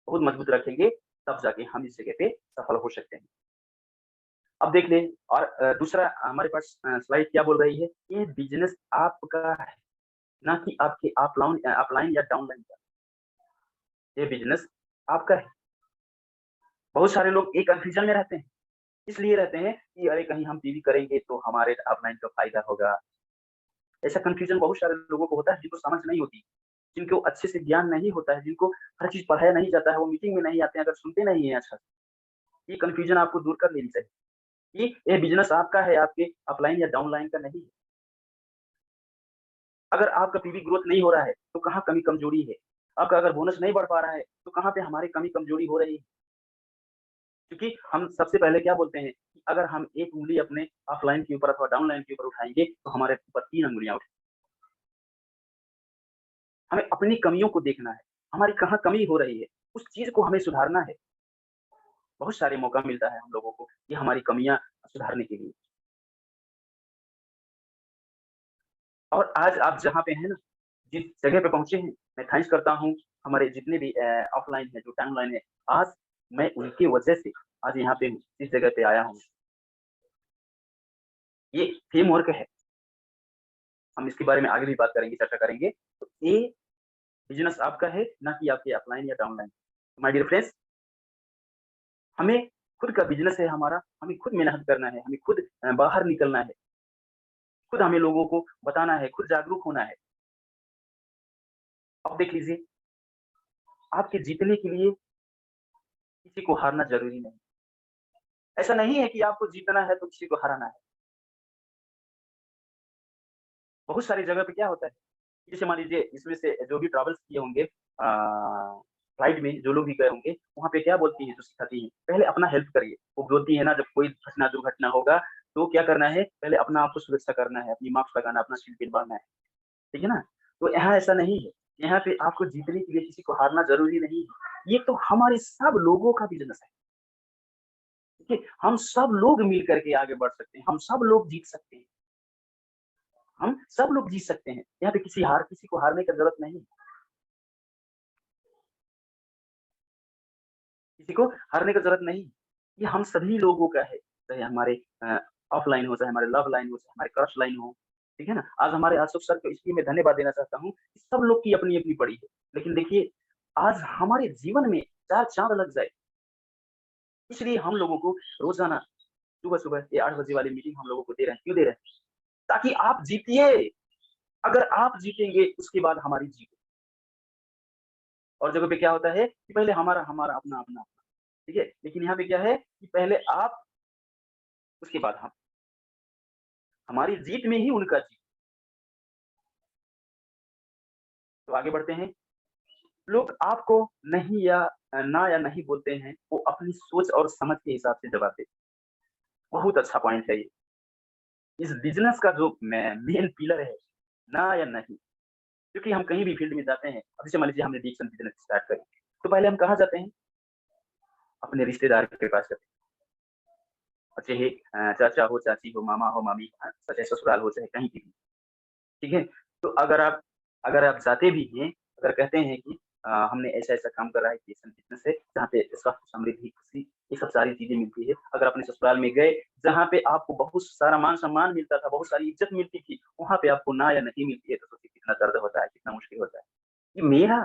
बहुत मजबूत रखेंगे, तब जाके हम इस जगह पे सफल हो सकते हैं। अब देख लें, और दूसरा हमारे पास स्लाइड क्या बोल रही है, ये बिज़नेस आपका है, ना कि आपके अपलाइन या डाउनलाइन का। ये बिज़नेस आपका है। बहुत सारे लोग एक कन्फ्यूजन में रहते हैं, इसलिए रहते हैं कि अरे कहीं हम पीवी करेंगे तो हमारे अपलाइन का फ़ायदा होगा। ऐसा कन्फ्यूजन बहुत सारे लोगों को होता है, जिनको समझ नहीं होती, जिनको अच्छे से ज्ञान नहीं होता है, जिनको हर चीज़ पढ़ाया नहीं जाता है, वो मीटिंग में नहीं आते हैं, अगर सुनते नहीं हैं अच्छा से। ये कन्फ्यूजन आपको दूर कर लेनी चाहिए। ये बिज़नेस आपका है, आपके अपलाइन या डाउनलाइन का नहीं है। अगर आपका पीवी ग्रोथ नहीं हो रहा है, तो कहाँ कमी कमजोरी है? आपका अगर बोनस नहीं बढ़ पा रहा है, तो कहाँ पे हमारी कमी कमजोरी हो रही है? क्योंकि हम सबसे पहले क्या बोलते हैं कि अगर हम एक उँगली अपने अपलाइन के ऊपर अथवा डाउनलाइन के ऊपर उठाएँगे, तो हमारे ऊपर 3 अंगुलियाँ उठेंगी। हमें अपनी कमियों को देखना है, हमारी कहाँ कमी हो रही है, उस चीज़ को हमें सुधारना है। बहुत सारे मौका मिलता है हम लोगों को, ये हमारी कमियाँ सुधारने के लिए। और आज आप जहाँ पे हैं ना, जिस जगह पे पहुँचे हैं, मैं थैंक्स करता हूँ हमारे जितने भी ऑफलाइन है, जो डाउनलाइन है। आज मैं उनकी वजह से आज यहाँ पे हूँ, इस जगह पे आया हूँ। ये टीम वर्क है, हम इसके बारे में आगे भी बात करेंगे, चर्चा करेंगे। तो ये बिज़नेस आपका है, ना कि आपके अपलाइन या डाउनलाइन। माय डियर फ्रेंड्स, हमें खुद का बिज़नेस है हमारा, हमें खुद मेहनत करना है, हमें खुद बाहर निकलना है, खुद हमें लोगों को बताना है, खुद जागरूक होना है। अब देख लीजिए, आपके जीतने के लिए किसी को हारना ज़रूरी नहीं। ऐसा नहीं है कि आपको जीतना है तो किसी को हराना है। बहुत सारी जगह पे क्या होता है, जैसे मान लीजिए इसमें से जो भी ट्रैवल्स किए होंगे फ्लाइट में जो लोग भी गए होंगे, वहाँ पे क्या बोलती हैं, जो सिखाती हैं, पहले अपना हेल्प करिए। वो बोलती है ना, जब कोई घटना दुर्घटना होगा, तो क्या करना है, पहले अपना आपको सुरक्षा करना है, अपनी मास्क लगाना, अपना सीट बेल्ट बाँधना है, ठीक है ना? तो यहाँ ऐसा नहीं है, यहाँ पे आपको जीतने के लिए किसी को हारना ज़रूरी नहीं है। ये तो हमारे सब लोगों का बिज़नेस है, ठीक है? हम सब लोग मिल कर के आगे बढ़ सकते हैं, हम सब लोग जीत सकते हैं। हम सब लोग जीत सकते हैं। यहाँ पे किसी को हारने का ज़रूरत नहीं है। किसी को हारने का ज़रूरत नहीं है। ये हम सभी लोगों का है। चाहे हमारे ऑफलाइन हो, चाहे हमारे लव लाइन हो, चाहे हमारे क्रश लाइन हो। ठीक है ना? आज हमारे अशोक सर को इसलिए मैं धन्यवाद देना चाहता हूँ, कि सब लोग की अपनी-अपनी पड़ी है। लेकिन देखिए, आज हमारे जीवन में 4 चाँद लग जाए, इसलिए हम लोगों को रोज़ाना सुबह-सुबह ये 8 बजे वाली मीटिंग हम लोगों को दे रहे हैं। क्यों दे रहे हैं? ताकि आप जीतिए। अगर आप जीतेंगे, उसके बाद हमारी जीत। और जगह पे क्या होता है कि पहले हमारा, अपना, ठीक है? लेकिन यहाँ पे क्या है कि पहले आप, उसके बाद हम। हमारी जीत में ही उनका जीत। तो आगे बढ़ते हैं। लोग आपको नहीं या ना या नहीं बोलते हैं, वो अपनी सोच और समझ के हिसाब से जवाब देते हैं। बहुत अच्छा पॉइंट है ये। इस बिज़नेस का जो मेन पिलर है, ना या नहीं, क्योंकि हम कहीं भी फील्ड में जाते हैं, अब जैसे मान लीजिए हमने डिक्शन बिज़नेस स्टार्ट करी, तो पहले हम कहाँ जाते हैं? अपने रिश्तेदार के पास जाते हैं। चाहे चाचा हो, चाची हो, मामा हो, मामी, चाहे ससुराल हो, चाहे कहीं की भी, ठीक है? तो अगर आप जाते भी हैं, अगर कहते हैं कि हमने ऐसा-ऐसा काम करा है, ये सब बिज़नेस है, जहाँ पे स्वास्थ्य, समृद्धि, खुशी, ये सब सारी चीज़ें मिलती है। अगर अपने ससुराल में गए, जहाँ पे आपको बहुत सारा मान-सम्मान मिलता था, बहुत सारी इज़्ज़त मिलती थी, वहाँ पे आपको ना या नहीं मिलती है, तो सोचिए कितना दर्द होता है, कितना मुश्किल होता है। ये मेरा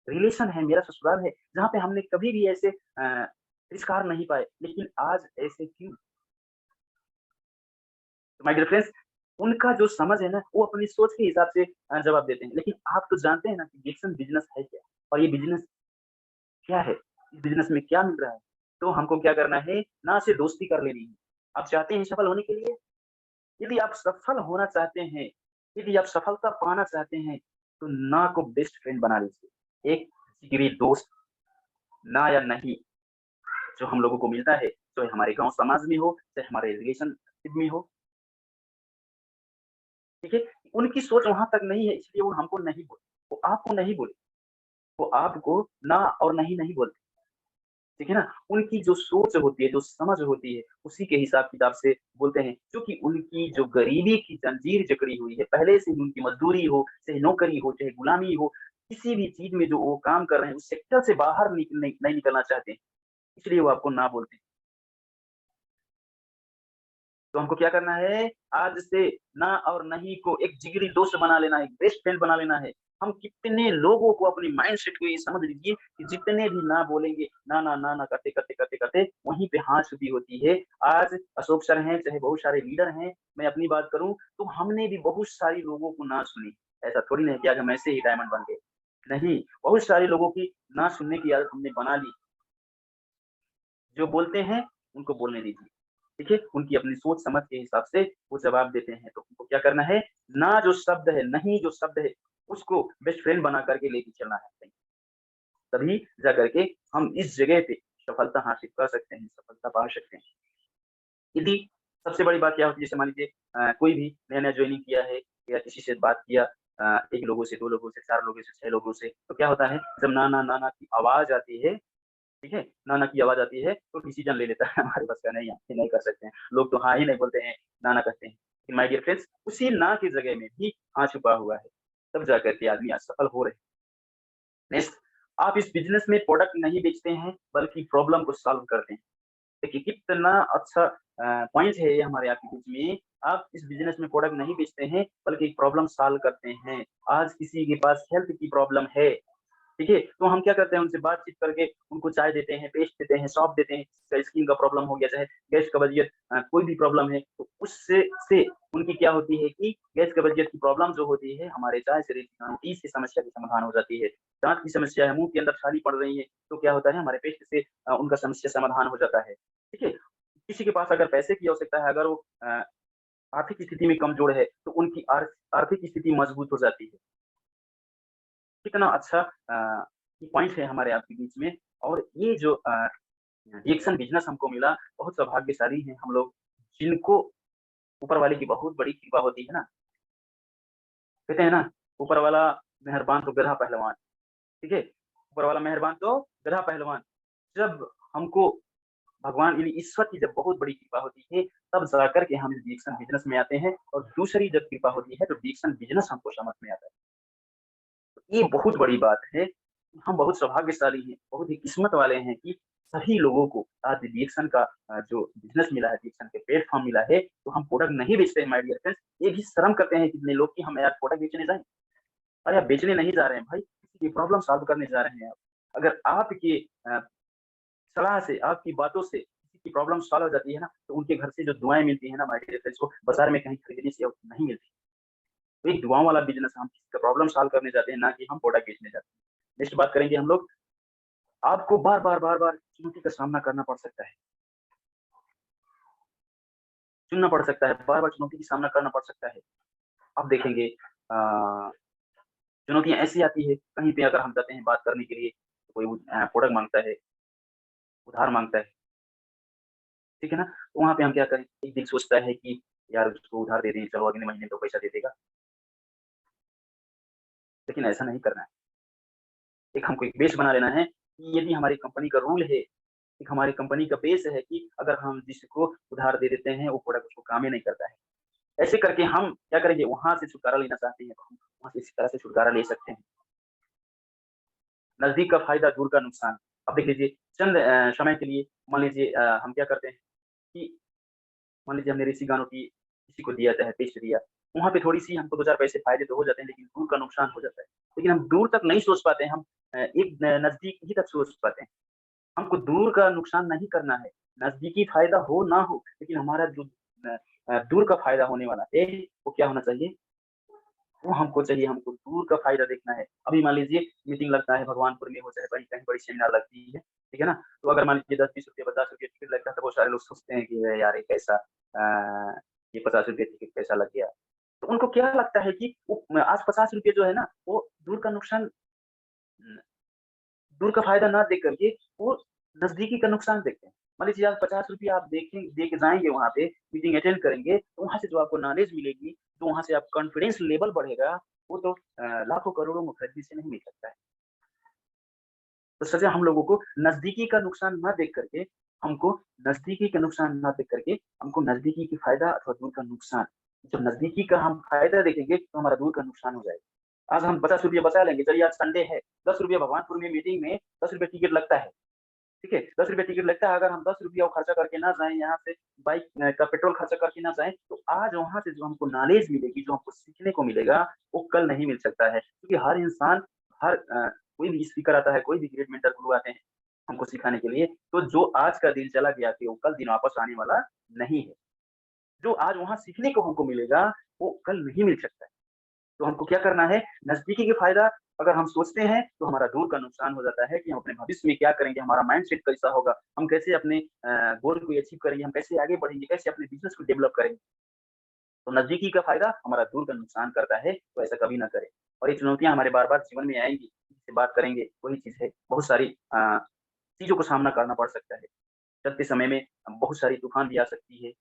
रिलेशन है, मेरा ससुराल है, जहाँ पे हमने कभी भी ऐसे तिरस्कार नहीं पाए, लेकिन आज ऐसे क्यों? तो माय डियर फ्रेंड्स, उनका जो समझ है ना, वो अपनी सोच के हिसाब से जवाब देते हैं। लेकिन आप तो जानते हैं ना कि डिक्शन बिज़नेस है क्या? और ये बिज़नेस क्या है? इस बिज़नेस में क्या मिल रहा है? तो हमको क्या करना है, ना से दोस्ती कर लेनी है। आप चाहते हैं सफल होने के लिए? यदि आप सफल होना चाहते हैं, यदि आप सफलता पाना चाहते हैं, तो ना को बेस्ट फ्रेंड बना लीजिए। एक जिगरी दोस्त, ना या नहीं, जो हम लोगों को मिलता है, चाहे हमारे गाँव समाज में हो, चाहे हमारे रिलेशनशिप में हो, ठीक है? उनकी सोच वहाँ तक नहीं है, इसलिए वो हमको नहीं बोले, वो आपको नहीं बोले, वो आपको ना और नहीं बोलते, ठीक है ना? उनकी जो सोच होती है, जो समझ होती है, उसी के हिसाब-किताब से बोलते हैं, क्योंकि उनकी जो गरीबी की जंजीर जकड़ी हुई है, पहले से ही उनकी मज़दूरी हो, चाहे नौकरी हो, चाहे गुलामी हो, किसी भी चीज़ में जो वो काम कर रहे हैं, उस सेक्टर से बाहर नहीं निकलना चाहते हैं, इसलिए वो आपको ना बोलते हैं। तो हमको क्या करना है, आज से ना और नहीं को एक जिगरी दोस्त बना लेना है, एक बेस्ट फ्रेंड बना लेना है। हम कितने लोगों को अपने माइंडसेट को ये समझ लीजिए कि जितने भी ना बोलेंगे, ना करते, वहीं पे हाँ छुपी होती है। आज अशोक सर हैं, चाहे बहुत सारे लीडर हैं, मैं अपनी बात करूँ तो हमने भी बहुत सारी लोगों को ना सुनी। ऐसा थोड़ी नहीं कि आज हम ऐसे ही डायमंड बन गए। नहीं, बहुत सारे लोगों की ना सुनने की आदत हमने बना ली। जो बोलते हैं, उनको बोलने दीजिए। ठीक है? उनकी अपनी सोच-समझ के हिसाब से वो जवाब देते हैं, तो हमको क्या करना है, ना जो शब्द है, नहीं जो शब्द है, उसको बेस्ट फ्रेंड बना कर के लेके चलना है कहीं। तभी जा कर के हम इस जगह पे सफलता हासिल कर सकते हैं, सफलता पा सकते हैं। यदि सबसे बड़ी बात क्या होती है, जैसे मान लीजिए कोई भी नया-नया जॉइनिंग किया है या किसी से बात किया 1 लोगों से, 2 लोगों से, 4 लोगों से, 6 लोगों से, तो क्या होता है, जब ना की आवाज़ आती है, ठीक है? ना की आवाज़ आती है तो डिसीज़न ले लेता है हमारे बस का नहीं है, ये नहीं कर सकते हैं। लोग तो हाँ ही नहीं बोलते हैं, ना कहते हैं। लेकिन माय डियर फ्रेंड्स उसी ना की जगह में भी हाँ छुपा हुआ है। तब जाकर के आदमी असफल हो रहे हैं। नेक्स्ट आप इस बिज़नेस में प्रोडक्ट नहीं बेचते हैं, बल्कि प्रॉब्लम को सॉल्व करते हैं। देखिए कितना अच्छा पॉइंट है ये हमारे आपके बीच में। आप इस बिज़नेस में प्रोडक्ट नहीं बेचते हैं, बल्कि एक प्रॉब्लम सॉल्व करते हैं। आज किसी के पास हेल्थ की प्रॉब्लम है, ठीक है? तो हम क्या करते हैं उनसे बातचीत करके उनको चाय देते हैं, पेस्ट देते हैं, सौंफ देते हैं, चाहे स्किन का प्रॉब्लम हो गया, चाहे गैस कब्ज़ियत कोई भी प्रॉब्लम है, तो उससे से उनकी क्या होती है कि गैस कब्ज़ियत की प्रॉब्लम जो होती है हमारे चाय से ग्रीन की समस्या की समाधान हो जाती है। दाँत की समस्या है, मुँह के अंदर छाली पड़ रही है, तो क्या होता है हमारे पेस्ट से उनका समस्या समाधान हो जाता है, ठीक है? किसी के पास अगर पैसे की आवश्यकता है, अगर वो आर्थिक स्थिति में कमज़ोर है, तो उनकी आर्थिक स्थिति मजबूत हो जाती है। कितना अच्छा ये पॉइंट है हमारे आपके बीच में और ये जो रिएक्शन बिज़नेस हमको मिला, बहुत सौभाग्यशाली हैं हम लोग, जिनको ऊपर वाले की बहुत बड़ी कृपा होती है ना। कहते हैं ना, ऊपर वाला मेहरबान तो गधा पहलवान, ठीक है? ऊपर वाला मेहरबान तो गधा पहलवान। जब हमको भगवान यानी ईश्वर की जब बहुत बड़ी कृपा होती है, तब जाकर के हम इस रिएक्शन बिज़नेस में आते हैं और दूसरी जब कृपा होती है, तो रिएक्शन बिज़नेस हमको समझ में आता है। ये बहुत बड़ी बात है। हम बहुत सौभाग्यशाली हैं, बहुत ही किस्मत वाले हैं कि सभी लोगों को आज रिएक्शन का जो बिज़नेस मिला है, रिएक्शन के प्लेटफ़ॉर्म मिला है, तो हम प्रोडक्ट नहीं बेचते हैं माय डियर फ्रेंड्स। ये भी शर्म करते हैं कितने लोग कि हम यार प्रोडक्ट बेचने जाएँ। अरे आप बेचने नहीं जा रहे हैं भाई, किसी की प्रॉब्लम सॉल्व करने जा रहे हैं आप। अगर आपकी अ, सलाह से, आपकी बातों से किसी की प्रॉब्लम सॉल्व हो जाती है ना, तो उनके घर से जो दुआएँ मिलती हैं ना माय डियर फ्रेंड्स, वो बाज़ार में कहीं खरीदने से नहीं मिलती। तो एक दुआओं वाला बिज़नेस हम किसी का प्रॉब्लम सॉल्व करने जाते हैं, ना कि हम प्रोडक्ट बेचने जाते हैं। नेक्स्ट बात करेंगे हम लोग, आपको बार-बार चुनौती का सामना करना पड़ सकता है, चुनना पड़ सकता है, बार-बार चुनौती का सामना करना पड़ सकता है। आप देखेंगे चुनौतियाँ ऐसी आती है, कहीं पे अगर हम जाते हैं बात करने के लिए, तो कोई प्रोडक्ट माँगता है, उधार माँगता है, ठीक है ना? तो वहाँ पे हम क्या करें, एक दिल सोचता है कि यार उसको उधार दे दें, चलो अगले महीने तो पैसा दे देगा, लेकिन ऐसा नहीं करना है। एक हमको एक बेस बना लेना है कि यदि हमारी कंपनी का रूल है एक हमारी कंपनी का बेस है कि अगर हम जिसको उधार दे देते हैं, वो प्रोडक्ट उसको काम ही नहीं करता है। ऐसे करके हम क्या करेंगे, वहाँ से छुटकारा लेना चाहते हैं, तो हम वहाँ से इसी तरह से छुटकारा ले सकते हैं। नज़दीक का फ़ायदा, दूर का नुकसान। अब देख लीजिए, चंद समय के लिए मान लीजिए हम क्या करते हैं कि मान लीजिए हमने ऋषि गानों की किसी को दिया, चाहे टेस्ट दिया, वहाँ पे थोड़ी-सी हमको 2-4 पैसे फ़ायदे तो हो जाते हैं, लेकिन दूर का नुकसान हो जाता है। लेकिन हम दूर तक नहीं सोच पाते हैं, हम एक न नज़दीक ही तक सोच पाते हैं। हमको दूर का नुकसान नहीं करना है, नज़दीकी फ़ायदा हो ना हो, लेकिन हमारा जो दूर का फ़ायदा होने वाला है, वो क्या होना चाहिए? वो हमको चाहिए, हमको दूर का फ़ायदा देखना है। अभी मान लीजिए मीटिंग लगता है भगवानपुर में हो चाहे कहीं कहीं बड़ी सेमिनार लगती है, ठीक है ना? तो अगर मान लीजिए ₹10-20 ₹50 टिकट लगता है तो बहुत सारे लोग सोचते हैं कि यार ये कैसा ये ₹50 टिकट कैसा लग गया? तो उनको क्या लगता है कि वो आज ₹50 जो है ना, वो दूर का नुकसान दूर का फ़ायदा ना देख करके वो नज़दीकी का नुकसान देखते हैं। मान लीजिए आप ₹50 आप देखें दे के जाएँगे वहाँ पे, मीटिंग अटेंड करेंगे, तो वहाँ से जो आपको नॉलेज मिलेगी, जो वहाँ से आप कॉन्फिडेंस लेवल बढ़ेगा, वो तो लाखों करोड़ों मुखर्जी से नहीं मिल सकता है। तो सज़ा हम लोगों को नज़दीकी का नुकसान ना देख करके, हमको नज़दीकी का नुकसान ना देख करके, हमको नज़दीकी की फ़ायदा अथवा दूर का नुकसान, जब नज़दीकी का हम फ़ायदा देखेंगे, तो हमारा दूर का नुकसान हो जाएगा। आज हम ₹50 बचा लेंगे, चलिए आज संडे है, ₹10 भगवानपुर में मीटिंग में ₹10 टिकट लगता है, ठीक है? ₹10 टिकट लगता है, अगर हम ₹10 वो खर्चा करके ना जाएँ, यहाँ से बाइक का पेट्रोल खर्चा करके ना जाएँ, तो आज वहाँ से जो हमको नॉलेज मिलेगी, जो हमको सीखने को मिलेगा, वो कल नहीं मिल सकता है। क्योंकि हर इंसान हर कोई भी स्पीकर आता है, कोई भी ग्रेट मेंटर गुरु आते हैं, हमको सिखाने के लिए, तो जो आज का दिन चला गया कि वो कल दिन वापस आने वाला नहीं है। जो आज वहाँ सीखने को हमको मिलेगा, वो कल नहीं मिल सकता है। तो हमको क्या करना है, नज़दीकी के फ़ायदा अगर हम सोचते हैं, तो हमारा दूर का नुकसान हो जाता है कि हम अपने भविष्य में क्या करेंगे, हमारा माइंडसेट कैसा होगा, हम कैसे अपने गोल को अचीव करेंगे, हम कैसे आगे बढ़ेंगे, कैसे अपने बिज़नेस को डेवलप करेंगे। तो नज़दीकी का फ़ायदा हमारा दूर का नुकसान करता है, तो ऐसा कभी ना करें। और ये चुनौतियाँ हमारे बार-बार जीवन में आएँगी, जिससे बात करेंगे, वही चीज़ है। बहुत सारी चीज़ों को सामना करना पड़ सकता है। चलते समय में बहुत सारी तूफ़ान भी आ सकती है,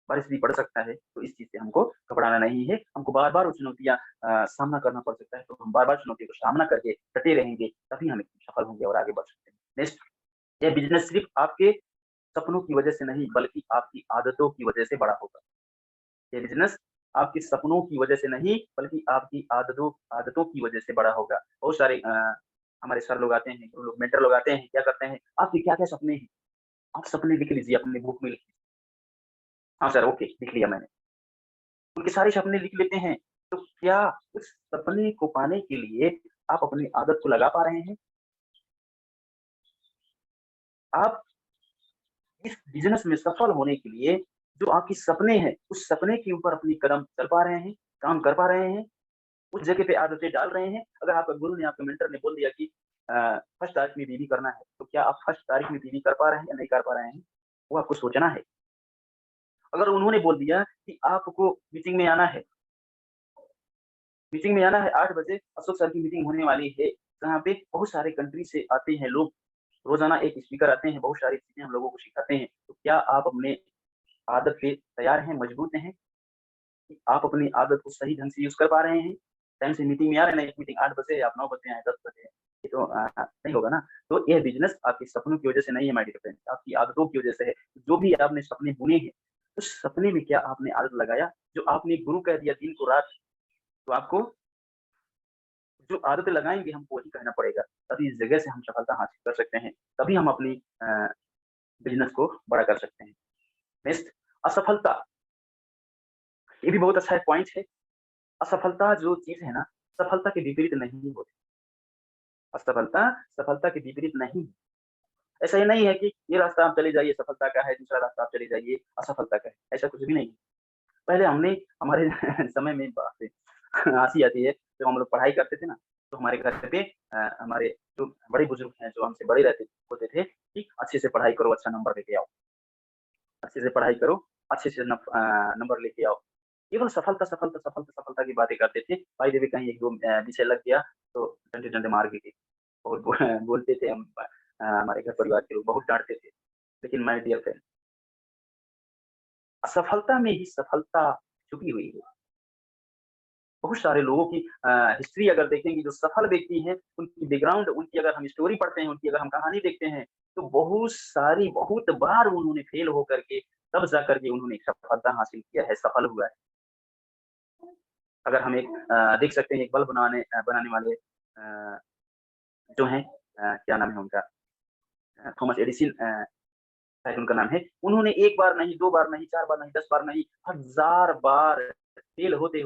बारिश भी पड़ सकता है, तो इस चीज़ से हमको घबराना नहीं है। हमको बार-बार वो चुनौतियाँ सामना करना पड़ सकता है, तो हम बार-बार चुनौतियों को सामना करके डटे रहेंगे, तभी हम इसमें सफल होंगे और आगे बढ़ सकते हैं। नेक्स्ट, ये बिज़नेस सिर्फ़ आपके सपनों की वजह से नहीं, बल्कि आपकी आदतों की वजह से बड़ा होगा। ये बिज़नेस आपके सपनों की वजह से नहीं, बल्कि आपकी आदतों आदतों की वजह से बड़ा होगा। बहुत सारे हमारे सर लोग आते हैं, गुरु लोग, मेंटर लोग आते हैं, क्या करते हैं, आपके क्या-क्या सपने हैं? आप सपने लिख लीजिए अपनी बुक में लिखिए। हाँ सर, ओके, लिख लिया मैंने। उनके सारे सपने लिख लेते हैं, तो क्या उस सपने को पाने के लिए आप अपनी आदत को लगा पा रहे हैं? आप इस बिज़नेस में सफल होने के लिए जो आपके सपने हैं, उस सपने के ऊपर अपनी कदम चल पा रहे हैं, काम कर पा रहे हैं, उस जगह पे आदतें डाल रहे हैं? अगर आपका गुरु ने, आपके मेंटर ने बोल दिया कि फर्स्ट तारीख में बीबी करना है, तो क्या आप फर्स्ट तारीख में बीबी कर पा रहे हैं या नहीं कर पा रहे हैं? वो आपको सोचना है। अगर उन्होंने बोल दिया कि आपको मीटिंग में आना है, मीटिंग में आना है 8 बजे, अशोक सर की मीटिंग होने वाली है, जहाँ पे बहुत सारे कंट्री से आते हैं लोग, रोज़ाना एक स्पीकर आते हैं, बहुत सारी चीज़ें हम लोगों को सिखाते हैं। तो क्या आप अपने आदत पे तैयार हैं, मजबूत हैं कि आप अपनी आदत को सही ढंग से यूज़ कर पा रहे हैं? टाइम से मीटिंग में आ रहे हैं, नहीं मीटिंग 8 बजे आप 9 बजे आएँ, 10 बजे आएँ, ये तो नहीं होगा ना। तो यह बिज़नेस आपके सपनों की वज़ह से नहीं है माय डियर फ्रेंड, आपकी आदतों की वज़ह से है। जो भी आपने सपने बुने हैं, उस सपने में क्या आपने आदत लगाया? जो आपने गुरु कह दिया दिन को रात, तो आपको जो आदतें लगाएँगे हमको वही करना पड़ेगा, तभी इस जगह से हम सफलता हासिल कर सकते हैं, तभी हम अपनी बिज़नेस को बड़ा कर सकते हैं। नेक्स्ट, असफलता, ये भी बहुत अच्छा एक पॉइंट है। असफलता जो चीज़ है ना, सफलता के विपरीत नहीं होती। असफलता, सफलता के विपरीत नहीं। ऐसा ये नहीं है कि ये रास्ता आप चले जाइए सफलता का है, दूसरा रास्ता आप चले जाइए असफलता का है, ऐसा कुछ भी नहीं है। पहले हमने हमारे समय में बाप रे! हँसी आती है, जब हम लोग पढ़ाई करते थे ना, तो हमारे घर पे हमारे जो बड़े-बुजुर्ग हैं, जो हमसे बड़े रहते होते थे कि अच्छे से पढ़ाई करो, अच्छा नंबर लेके आओ। अच्छे से पढ़ाई करो, अच्छे से नंबर लेके आओ। केवल सफलता, सफलता, सफलता, सफलता की बातें करते थे। बाय द वे कहीं 1-2 विषय लग गया तो डंडे-डंडे मार के और बोलते थे हम हमारे घर परिवार के लोग बहुत डाँटते थे। लेकिन माय डियर फ्रेंड, असफलता में ही सफलता छुपी हुई है। बहुत सारे लोगों की हिस्ट्री अगर देखेंगे जो सफल व्यक्ति हैं, उनकी बैकग्राउंड, उनकी अगर हम स्टोरी पढ़ते हैं, उनकी अगर हम कहानी देखते हैं, तो बहुत बार उन्होंने फेल होकर के तब जा करके उन्होंने सफलता हासिल किया है, सफल हुआ है। अगर हम एक देख सकते हैं एक बल्ब बनाने वाले जो हैं क्या नाम है उनका थॉमस एडिसन शायद उनका नाम है। उन्होंने 1 बार नहीं, 2 बार नहीं, 4 बार नहीं, 10 बार नहीं, हज़ार बार फेल होते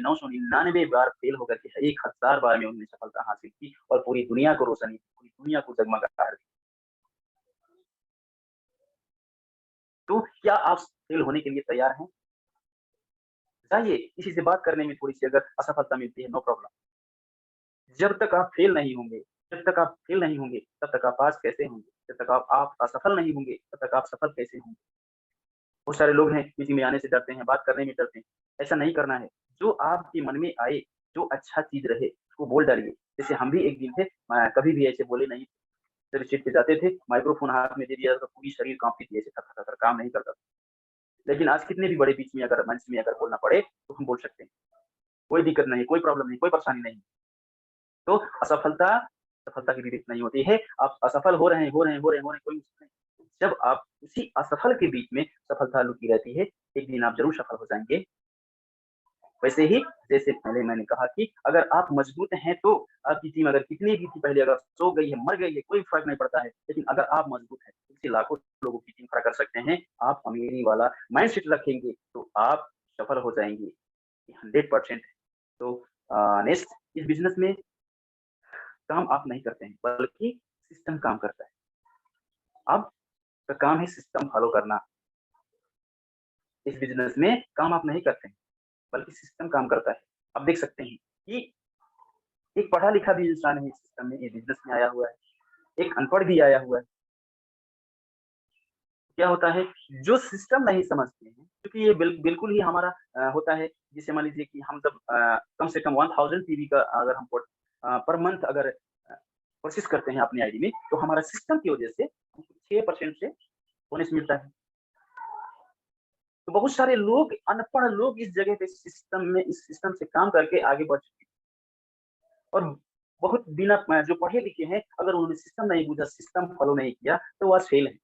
999 बार फेल होकर के 1000 बार में उन्होंने सफलता हासिल की और पूरी दुनिया को रोशनी, पूरी दुनिया को जगमगा दी। तो क्या आप फेल होने के लिए तैयार हैं? जाइए, किसी से बात करने में थोड़ी-सी अगर असफलता मिलती है, नो प्रॉब्लम। जब तक आप फेल नहीं होंगे जब तक आप फेल नहीं होंगे, तब तक आप पास कैसे होंगे? जब तक आप असफल नहीं होंगे, तब तक आप सफल कैसे होंगे? बहुत सारे लोग हैं मीटिंग में आने से डरते हैं, बात करने में डरते हैं। ऐसा नहीं करना है। जो आपके मन में आए, जो अच्छा चीज़ रहे, उसको बोल डालिए। जैसे हम भी एक दिन थे कभी भी ऐसे बोले नहीं। जब स्टेज पे जाते थे, माइक्रोफ़ोन हाथ में दे दिया तो पूरी शरीर काँपती थी, ऐसे थर-थर-थर काम नहीं करता था। लेकिन आज कितने भी बड़े बीच में अगर मंच में अगर बोलना पड़े, तो हम बोल सकते हैं। कोई दिक्कत नहीं, कोई प्रॉब्लम नहीं, कोई परेशानी नहीं। तो असफलता सफलता के विपरीत नहीं होती है। आप असफल हो रहे हैं, कोई मुश्किल नहीं। जब आप उसी असफल के बीच में सफलता लुकी रहती है, एक दिन आप ज़रूर सफल हो जाएँगे। वैसे ही जैसे पहले मैंने कहा कि अगर आप मजबूत हैं तो आपकी टीम अगर कितनी भी थी पहले अगर सो गई है, मर गई है, कोई फ़र्क नहीं पड़ता है। लेकिन अगर आप मजबूत हैं, इससे लाखों लोगों की टीम खड़ा कर सकते हैं। आप अमीरी वाला माइंडसेट रखेंगे, तो आप सफल हो जाएँगे। ये 100% है। तो नेक्स्ट इस बिज़नेस में काम आप नहीं करते हैं, बल्कि सिस्टम काम करता है। आपका काम है सिस्टम फ़ॉलो करना। इस बिज़नेस में काम आप नहीं करते हैं, बल्कि सिस्टम काम करता है। आप देख सकते हैं कि एक पढ़ा-लिखा भी इंसान है इस सिस्टम में, ये बिज़नेस में आया हुआ है, एक अनपढ़ भी आया हुआ है। क्या होता है, जो सिस्टम नहीं समझते हैं, क्योंकि ये बिल्कुल ही हमारा होता है, जैसे मान लीजिए कि हम जब कम से कम 1000 टीवी का अगर हम पर मंथ अगर कोशिश करते हैं अपनी आईडी में, तो हमारा सिस्टम की वजह से हमको 6% से बोनस मिलता है। तो बहुत सारे लोग, अनपढ़ लोग इस जगह पे इस सिस्टम से काम करके आगे बढ़ चुके हैं और बहुत बिना जो पढ़े-लिखे हैं, अगर उन्होंने सिस्टम नहीं बूझा, सिस्टम फॉलो नहीं किया, तो वो आज फेल हैं।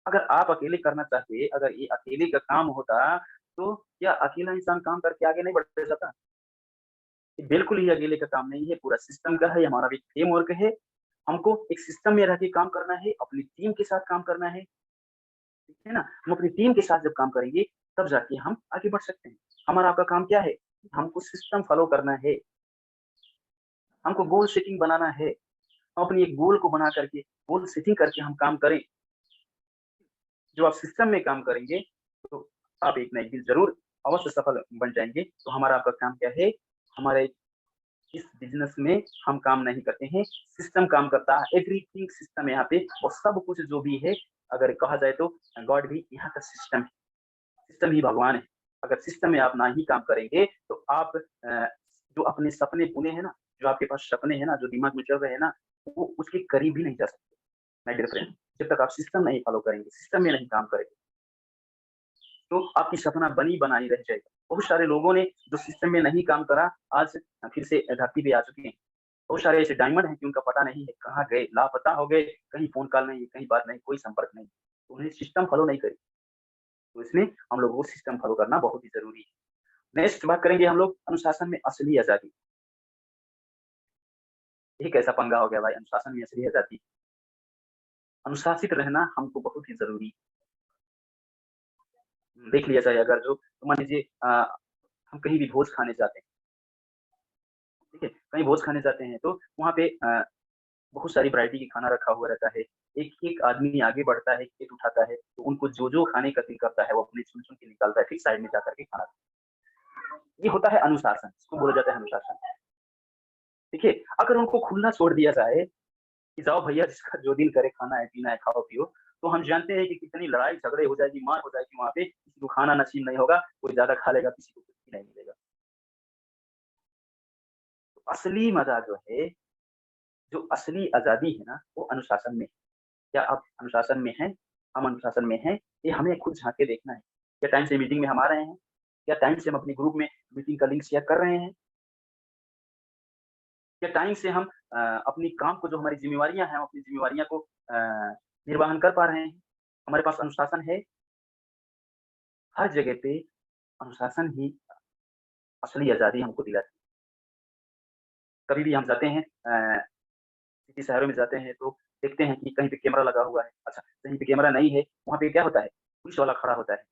अगर आप अकेले करना चाहते, अगर ये अकेले का काम होता, तो क्या अकेला इंसान काम करके आगे नहीं बढ़ जाता? ये बिल्कुल ही अकेले का काम नहीं है, पूरा सिस्टम का है, हमारा भी टीमवर्क है। हमको एक सिस्टम में रह के काम करना है, अपनी टीम के साथ काम करना है, ठीक है ना? हम अपनी टीम के साथ जब काम करेंगे, तब जाके हम आगे बढ़ सकते हैं। हमारा आपका काम क्या है? हमको सिस्टम फॉलो करना है, हमको गोल सेटिंग बनाना है। हम अपनी एक गोल को बना करके, गोल सेटिंग करके हम काम करें। जो आप सिस्टम में काम करेंगे, तो आप एक ना एक दिन ज़रूर अवश्य सफल बन जाएँगे। तो हमारा आपका काम क्या है? हमारे इस बिज़नेस में हम काम नहीं करते हैं, सिस्टम काम करता है। एवरीथिंग सिस्टम है यहाँ पे और सब कुछ जो भी है, अगर कहा जाए तो गॉड भी यहाँ का सिस्टम है। सिस्टम ही भगवान है। अगर सिस्टम में आप ना ही काम करेंगे, तो आप जो अपने सपने बुने हैं ना, जो आपके पास सपने हैं ना, जो दिमाग में चल रहे हैं ना, वो उसके करीब भी नहीं जा सकते, माय डियर फ्रेंड। जब तक आप सिस्टम नहीं फॉलो करेंगे, सिस्टम में नहीं काम करेंगे, तो आपकी सपना बनी बनाई रह जाएगा। बहुत सारे लोगों ने जो सिस्टम में नहीं काम करा, आज फिर से धरती पे आ चुके हैं। बहुत सारे ऐसे डायमंड हैं कि उनका पता नहीं है, कहाँ गए, लापता हो गए, कहीं फ़ोन कॉल नहीं, कहीं बात नहीं, कोई संपर्क नहीं। तो उन्हें सिस्टम फॉलो नहीं करी। तो इसमें हम लोगों को सिस्टम फॉलो करना बहुत ही ज़रूरी है। नेक्स्ट बात करेंगे हम लोग अनुशासन में असली आज़ादी। ये कैसा पंगा हो गया भाई अनुशासन में असली आज़ादी। अनुशासित रहना हमको बहुत ही ज़रूरी है। देख लिया जाए अगर जो तो मान लीजिए हम कहीं भी भोज खाने जाते हैं, ठीक है? कहीं भोज खाने जाते हैं तो वहाँ पे बहुत सारी वैरायटी की खाना रखा हुआ रहता है। एक-एक आदमी आगे बढ़ता है, प्लेट उठाता है, तो उनको जो-जो खाने का दिल करता है, वो अपने चुन-चुन के निकालता है, फिर साइड में जाकर के खाना ये होता है अनुशासन, इसको बोला जाता है अनुशासन, ठीक है? अगर उनको खुला छोड़ दिया जाए कि जाओ भैया जिसका जो दिल करे खाना है, पीना है, खाओ-पियो, तो हम जानते हैं कि कितनी लड़ाई-झगड़े हो जाएगी, मार हो जाएगी वहाँ पे, किसी को खाना नसीब नहीं होगा, कोई ज़्यादा खा लेगा, किसी को कुछ भी नहीं मिलेगा। तो असली मज़ा जो है, जो असली आज़ादी है ना, वो अनुशासन में है। क्या आप अनुशासन में हैं? हम अनुशासन में हैं? ये हमें खुद झाँक के देखना है। क्या टाइम से मीटिंग में हम आ रहे हैं? क्या टाइम से हम अपने ग्रुप में मीटिंग का लिंक शेयर कर रहे हैं? क्या टाइम से हम अपनी काम को, जो हमारी ज़िम्मेवारियाँ हैं, हम अपनी ज़िम्मेवारियाँ को निर्वहन कर पा रहे हैं? हमारे पास अनुशासन है? हर जगह पे अनुशासन ही असली आज़ादी हमको दिलाती है। कभी भी हम जाते हैं किसी शहरों में जाते हैं तो देखते हैं कि कहीं पे कैमरा लगा हुआ है। अच्छा, कहीं पे कैमरा नहीं है, वहाँ पे क्या होता है? पुलिस वाला खड़ा होता है।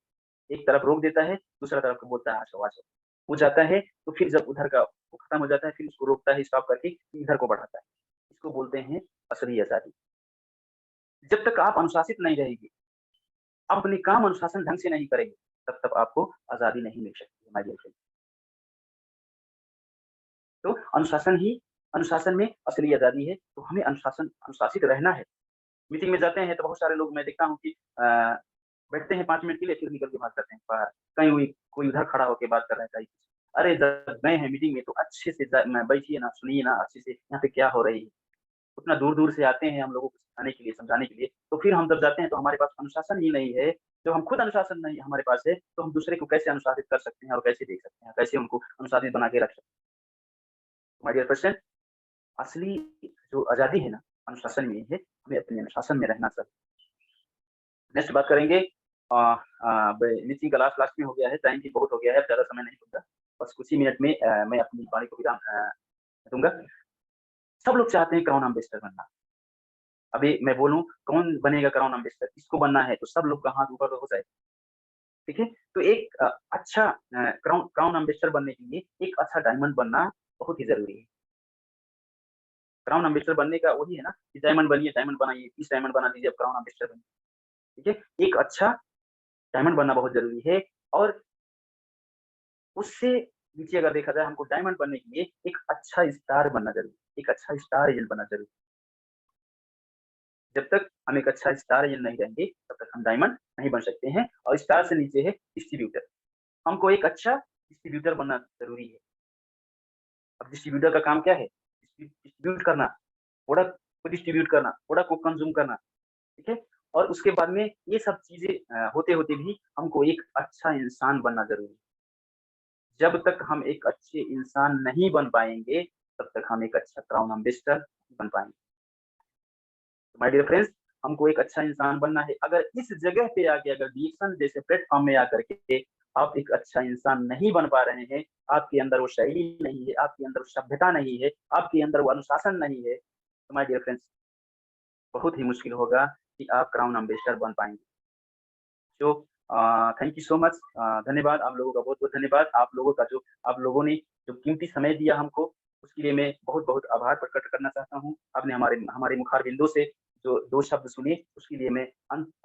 एक तरफ रोक देता है, दूसरा तरफ को बोलता है आ जाओ, आ जाओ। वो जाता है तो फिर जब उधर का वो खत्म हो जाता है, फिर उसको रोकता है स्टॉप करके, इधर को बढ़ाता है। इसको बोलते हैं असली आज़ादी। जब तक आप अनुशासित नहीं रहेंगे, आप अपने काम अनुशासन ढंग से नहीं करेंगे, तब तक आपको आज़ादी नहीं मिल सकती है माय डियर फ्रेंड। तो अनुशासन में असली आज़ादी है, तो हमें अनुशासित रहना है। मीटिंग में जाते हैं तो बहुत सारे लोग मैं देखता हूँ कि बैठते हैं 5 मिनट के लिए फिर निकल के भाग जाते हैं बाहर। कहीं कोई उधर खड़ा होके बात कर रहा है कहीं। अरे जब गए हैं मीटिंग में तो अच्छे से बैठिए ना, सुनिए ना अच्छे से, यहाँ पे क्या हो रही है। उतना दूर-दूर से आते हैं हम लोगों को सिखाने के लिए, समझाने के लिए, तो फिर हम जब जाते हैं तो हमारे पास अनुशासन ही नहीं है। जब हम खुद अनुशासन नहीं हमारे पास है, तो हम दूसरे को कैसे अनुशासित कर सकते हैं और कैसे देख सकते हैं, कैसे उनको अनुशासित बना के रख सकते हैं। माय डियर पर्सन, असली जो आज़ादी है ना, अनुशासन में है, हमें अपने अनुशासन में रहना चाहिए। नेक्स्ट बात करेंगे मीटिंग का लास्ट में हो गया है, टाइम भी बहुत हो गया है, अब ज़्यादा समय नहीं दूँगा। बस कुछ ही मिनट में मैं अपनी वाणी को विराम दूँगा। सब लोग चाहते हैं क्राउन एम्बेसडर बनना। अभी मैं बोलूँ कौन बनेगा क्राउन एम्बेसडर? किसको बनना है? तो सब लोग का हाथ ऊपर हो जाए, ठीक है? तो एक अच्छा क्राउन एम्बेसडर बनने के लिए एक अच्छा डायमंड बनना बहुत ही ज़रूरी है। क्राउन एम्बेसडर बनने का वही है ना कि डायमंड बनिए, डायमंड बनाइए, 30 डायमंड बना दीजिए, अब क्राउन एम्बेसडर बनिए, ठीक है? एक अच्छा डायमंड बनना बहुत ज़रूरी है और उससे नीचे अगर देखा जाए हमको डायमंड बनने के लिए एक अच्छा स्टार बनना ज़रूरी है, एक अच्छा स्टार एजेंट बनना ज़रूरी है। जब तक हम एक अच्छा स्टार एजेंट नहीं रहेंगे, तब तक हम डायमंड नहीं बन सकते हैं और स्टार से नीचे है डिस्ट्रीब्यूटर। हमको एक अच्छा डिस्ट्रीब्यूटर बनना ज़रूरी है। अब डिस्ट्रीब्यूटर का काम क्या है? डिस्ट्रीब्यूट करना, प्रोडक्ट को डिस्ट्रीब्यूट करना, प्रोडक्ट को कंज़्यूम करना, ठीक है? और उसके बाद में ये सब चीज़ें होते-होते भी हमको एक अच्छा इंसान बनना ज़रूरी है। जब तक हम एक अच्छे इंसान नहीं बन पाएँगे, तब तक हम एक अच्छा क्राउन एम्बेसडर नहीं बन पाएँगे। माय डियर फ्रेंड्स, हमको एक अच्छा इंसान बनना है। अगर इस जगह पे आके, अगर डिएक्शन जैसे प्लेटफ़ॉर्म में आकर के आप एक अच्छा इंसान नहीं बन पा रहे हैं, आपके अंदर वो शैली नहीं है, आपके अंदर वो सभ्यता नहीं है, आपके अंदर वो अनुशासन नहीं है, तो माय डियर फ्रेंड्स, बहुत ही मुश्किल होगा कि आप क्राउन एम्बेसडर बन पाएँगे। तो थैंक यू सो मच, धन्यवाद, आप लोगों का बहुत-बहुत धन्यवाद। आप लोगों ने जो कीमती समय दिया हमको, उसके लिए मैं बहुत-बहुत आभार प्रकट करना चाहता हूँ। आपने हमारे हमारे मुखार बिंदु से जो 2 शब्द सुने, उसके लिए मैं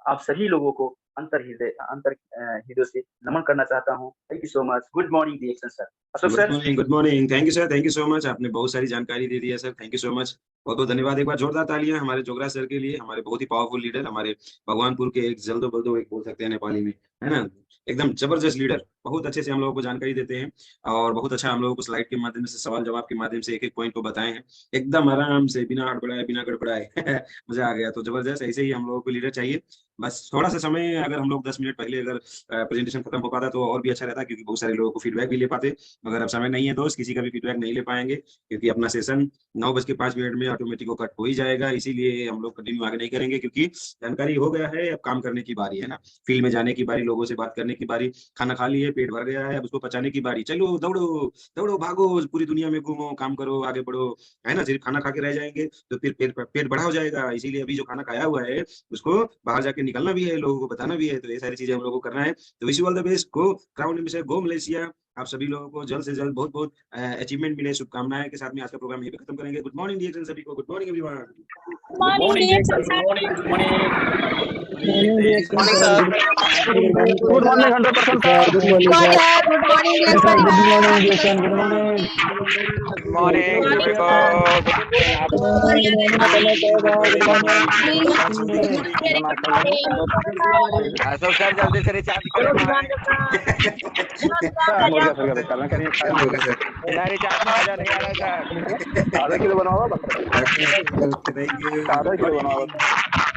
आप सभी लोगों को हृदय से नमन करना चाहता हूँ। Thank you so much. Good morning reaction sir. Ashok sir. Good morning. Thank you sir, thank you so much. आपने बहुत सारी जानकारी दे दी है sir, thank you so much. बहुत-बहुत धन्यवाद। एक बार जोरदार तालियाँ हमारे जोगरा सर के लिए, हमारे बहुत ही पावरफुल लीडर, हमारे भगवानपुर के एक जल्दो-बल्दो एक बोल सकते हैं नेपाली में, है ना? एकदम जबरदस्त लीडर, बहुत अच्छे से हम लोगों को जानकारी देते हैं और बहुत अच्छा हम लोगों को स्लाइड के माध्यम से, सवाल-जवाब के माध्यम से एक-एक पॉइंट को बताए हैं। एकदम आराम से, बिना हड़बड़ाए, बिना गड़बड़ाए मज़ा आ गया। तो जबरदस्त, ऐसे ही हम लोगों को लीडर चाहिए। बस थोड़ा-सा समय अगर हम लोग 10 मिनट पहले अगर प्रेजेंटेशन खत्म हो पाता तो और भी अच्छा रहता, क्योंकि बहुत सारे लोगों को फीडबैक भी ले पाते। मगर अब समय नहीं है दोस्त, किसी का भी फीडबैक नहीं ले पाएँगे, क्योंकि अपना सेशन 9:05 में ऑटोमेटिक वो कट हो ही जाएगा। इसीलिए हम लोग कंटिन्यू आगे नहीं करेंगे, क्योंकि जानकारी हो गया है, अब काम करने की बारी है ना। फील्ड में जाने की बारी, लोगों से बात करने की बारी, खाना खा लिए, पेट भर गया है, अब उसको पचाने की बारी। चलो दौड़ो, दौड़ो, भागो, पूरी दुनिया में घूमो, काम करो, आगे बढ़ो, है ना? सिर्फ खाना खा के रह जाएँगे, तो फिर पेट बड़ा हो जाएगा। इसीलिए अभी जो खाना खाया हुआ है, उसको बाहर जाके निकलना भी है, लोगों को बताना भी है, तो ये सारी चीज़ें हम लोगों को करना है। तो wish you all the best, go crown ambassador, go Malaysia. आप सभी लोगों को जल्द से जल्द बहुत-बहुत अचीवमेंट मिले, शुभकामनाएँ के साथ में आज का प्रोग्राम यहीं पे खत्म करेंगे। गुड मॉर्निंग डियर सभी को, good morning everyone. Good morning reaction sir, good morning. Good morning, sir. Good morning, 100% sir. Good morning, sir. Good morning, dear sir. Good morning, Jason. Good morning. Good morning सभी को। Ashok sir जल्दी से recharge करो recharge में मजा नहीं आ रहा sir. आधा किलो बनाओ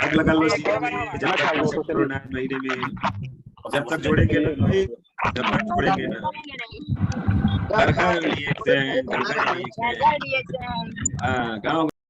आग लगा लो कोरोना महीने में, जब तक जोड़ेंगे ना, जब तक जोड़ेंगे ना। हर हर रिएक्शन, हर हर रिएक्शन। हाँ, गाँव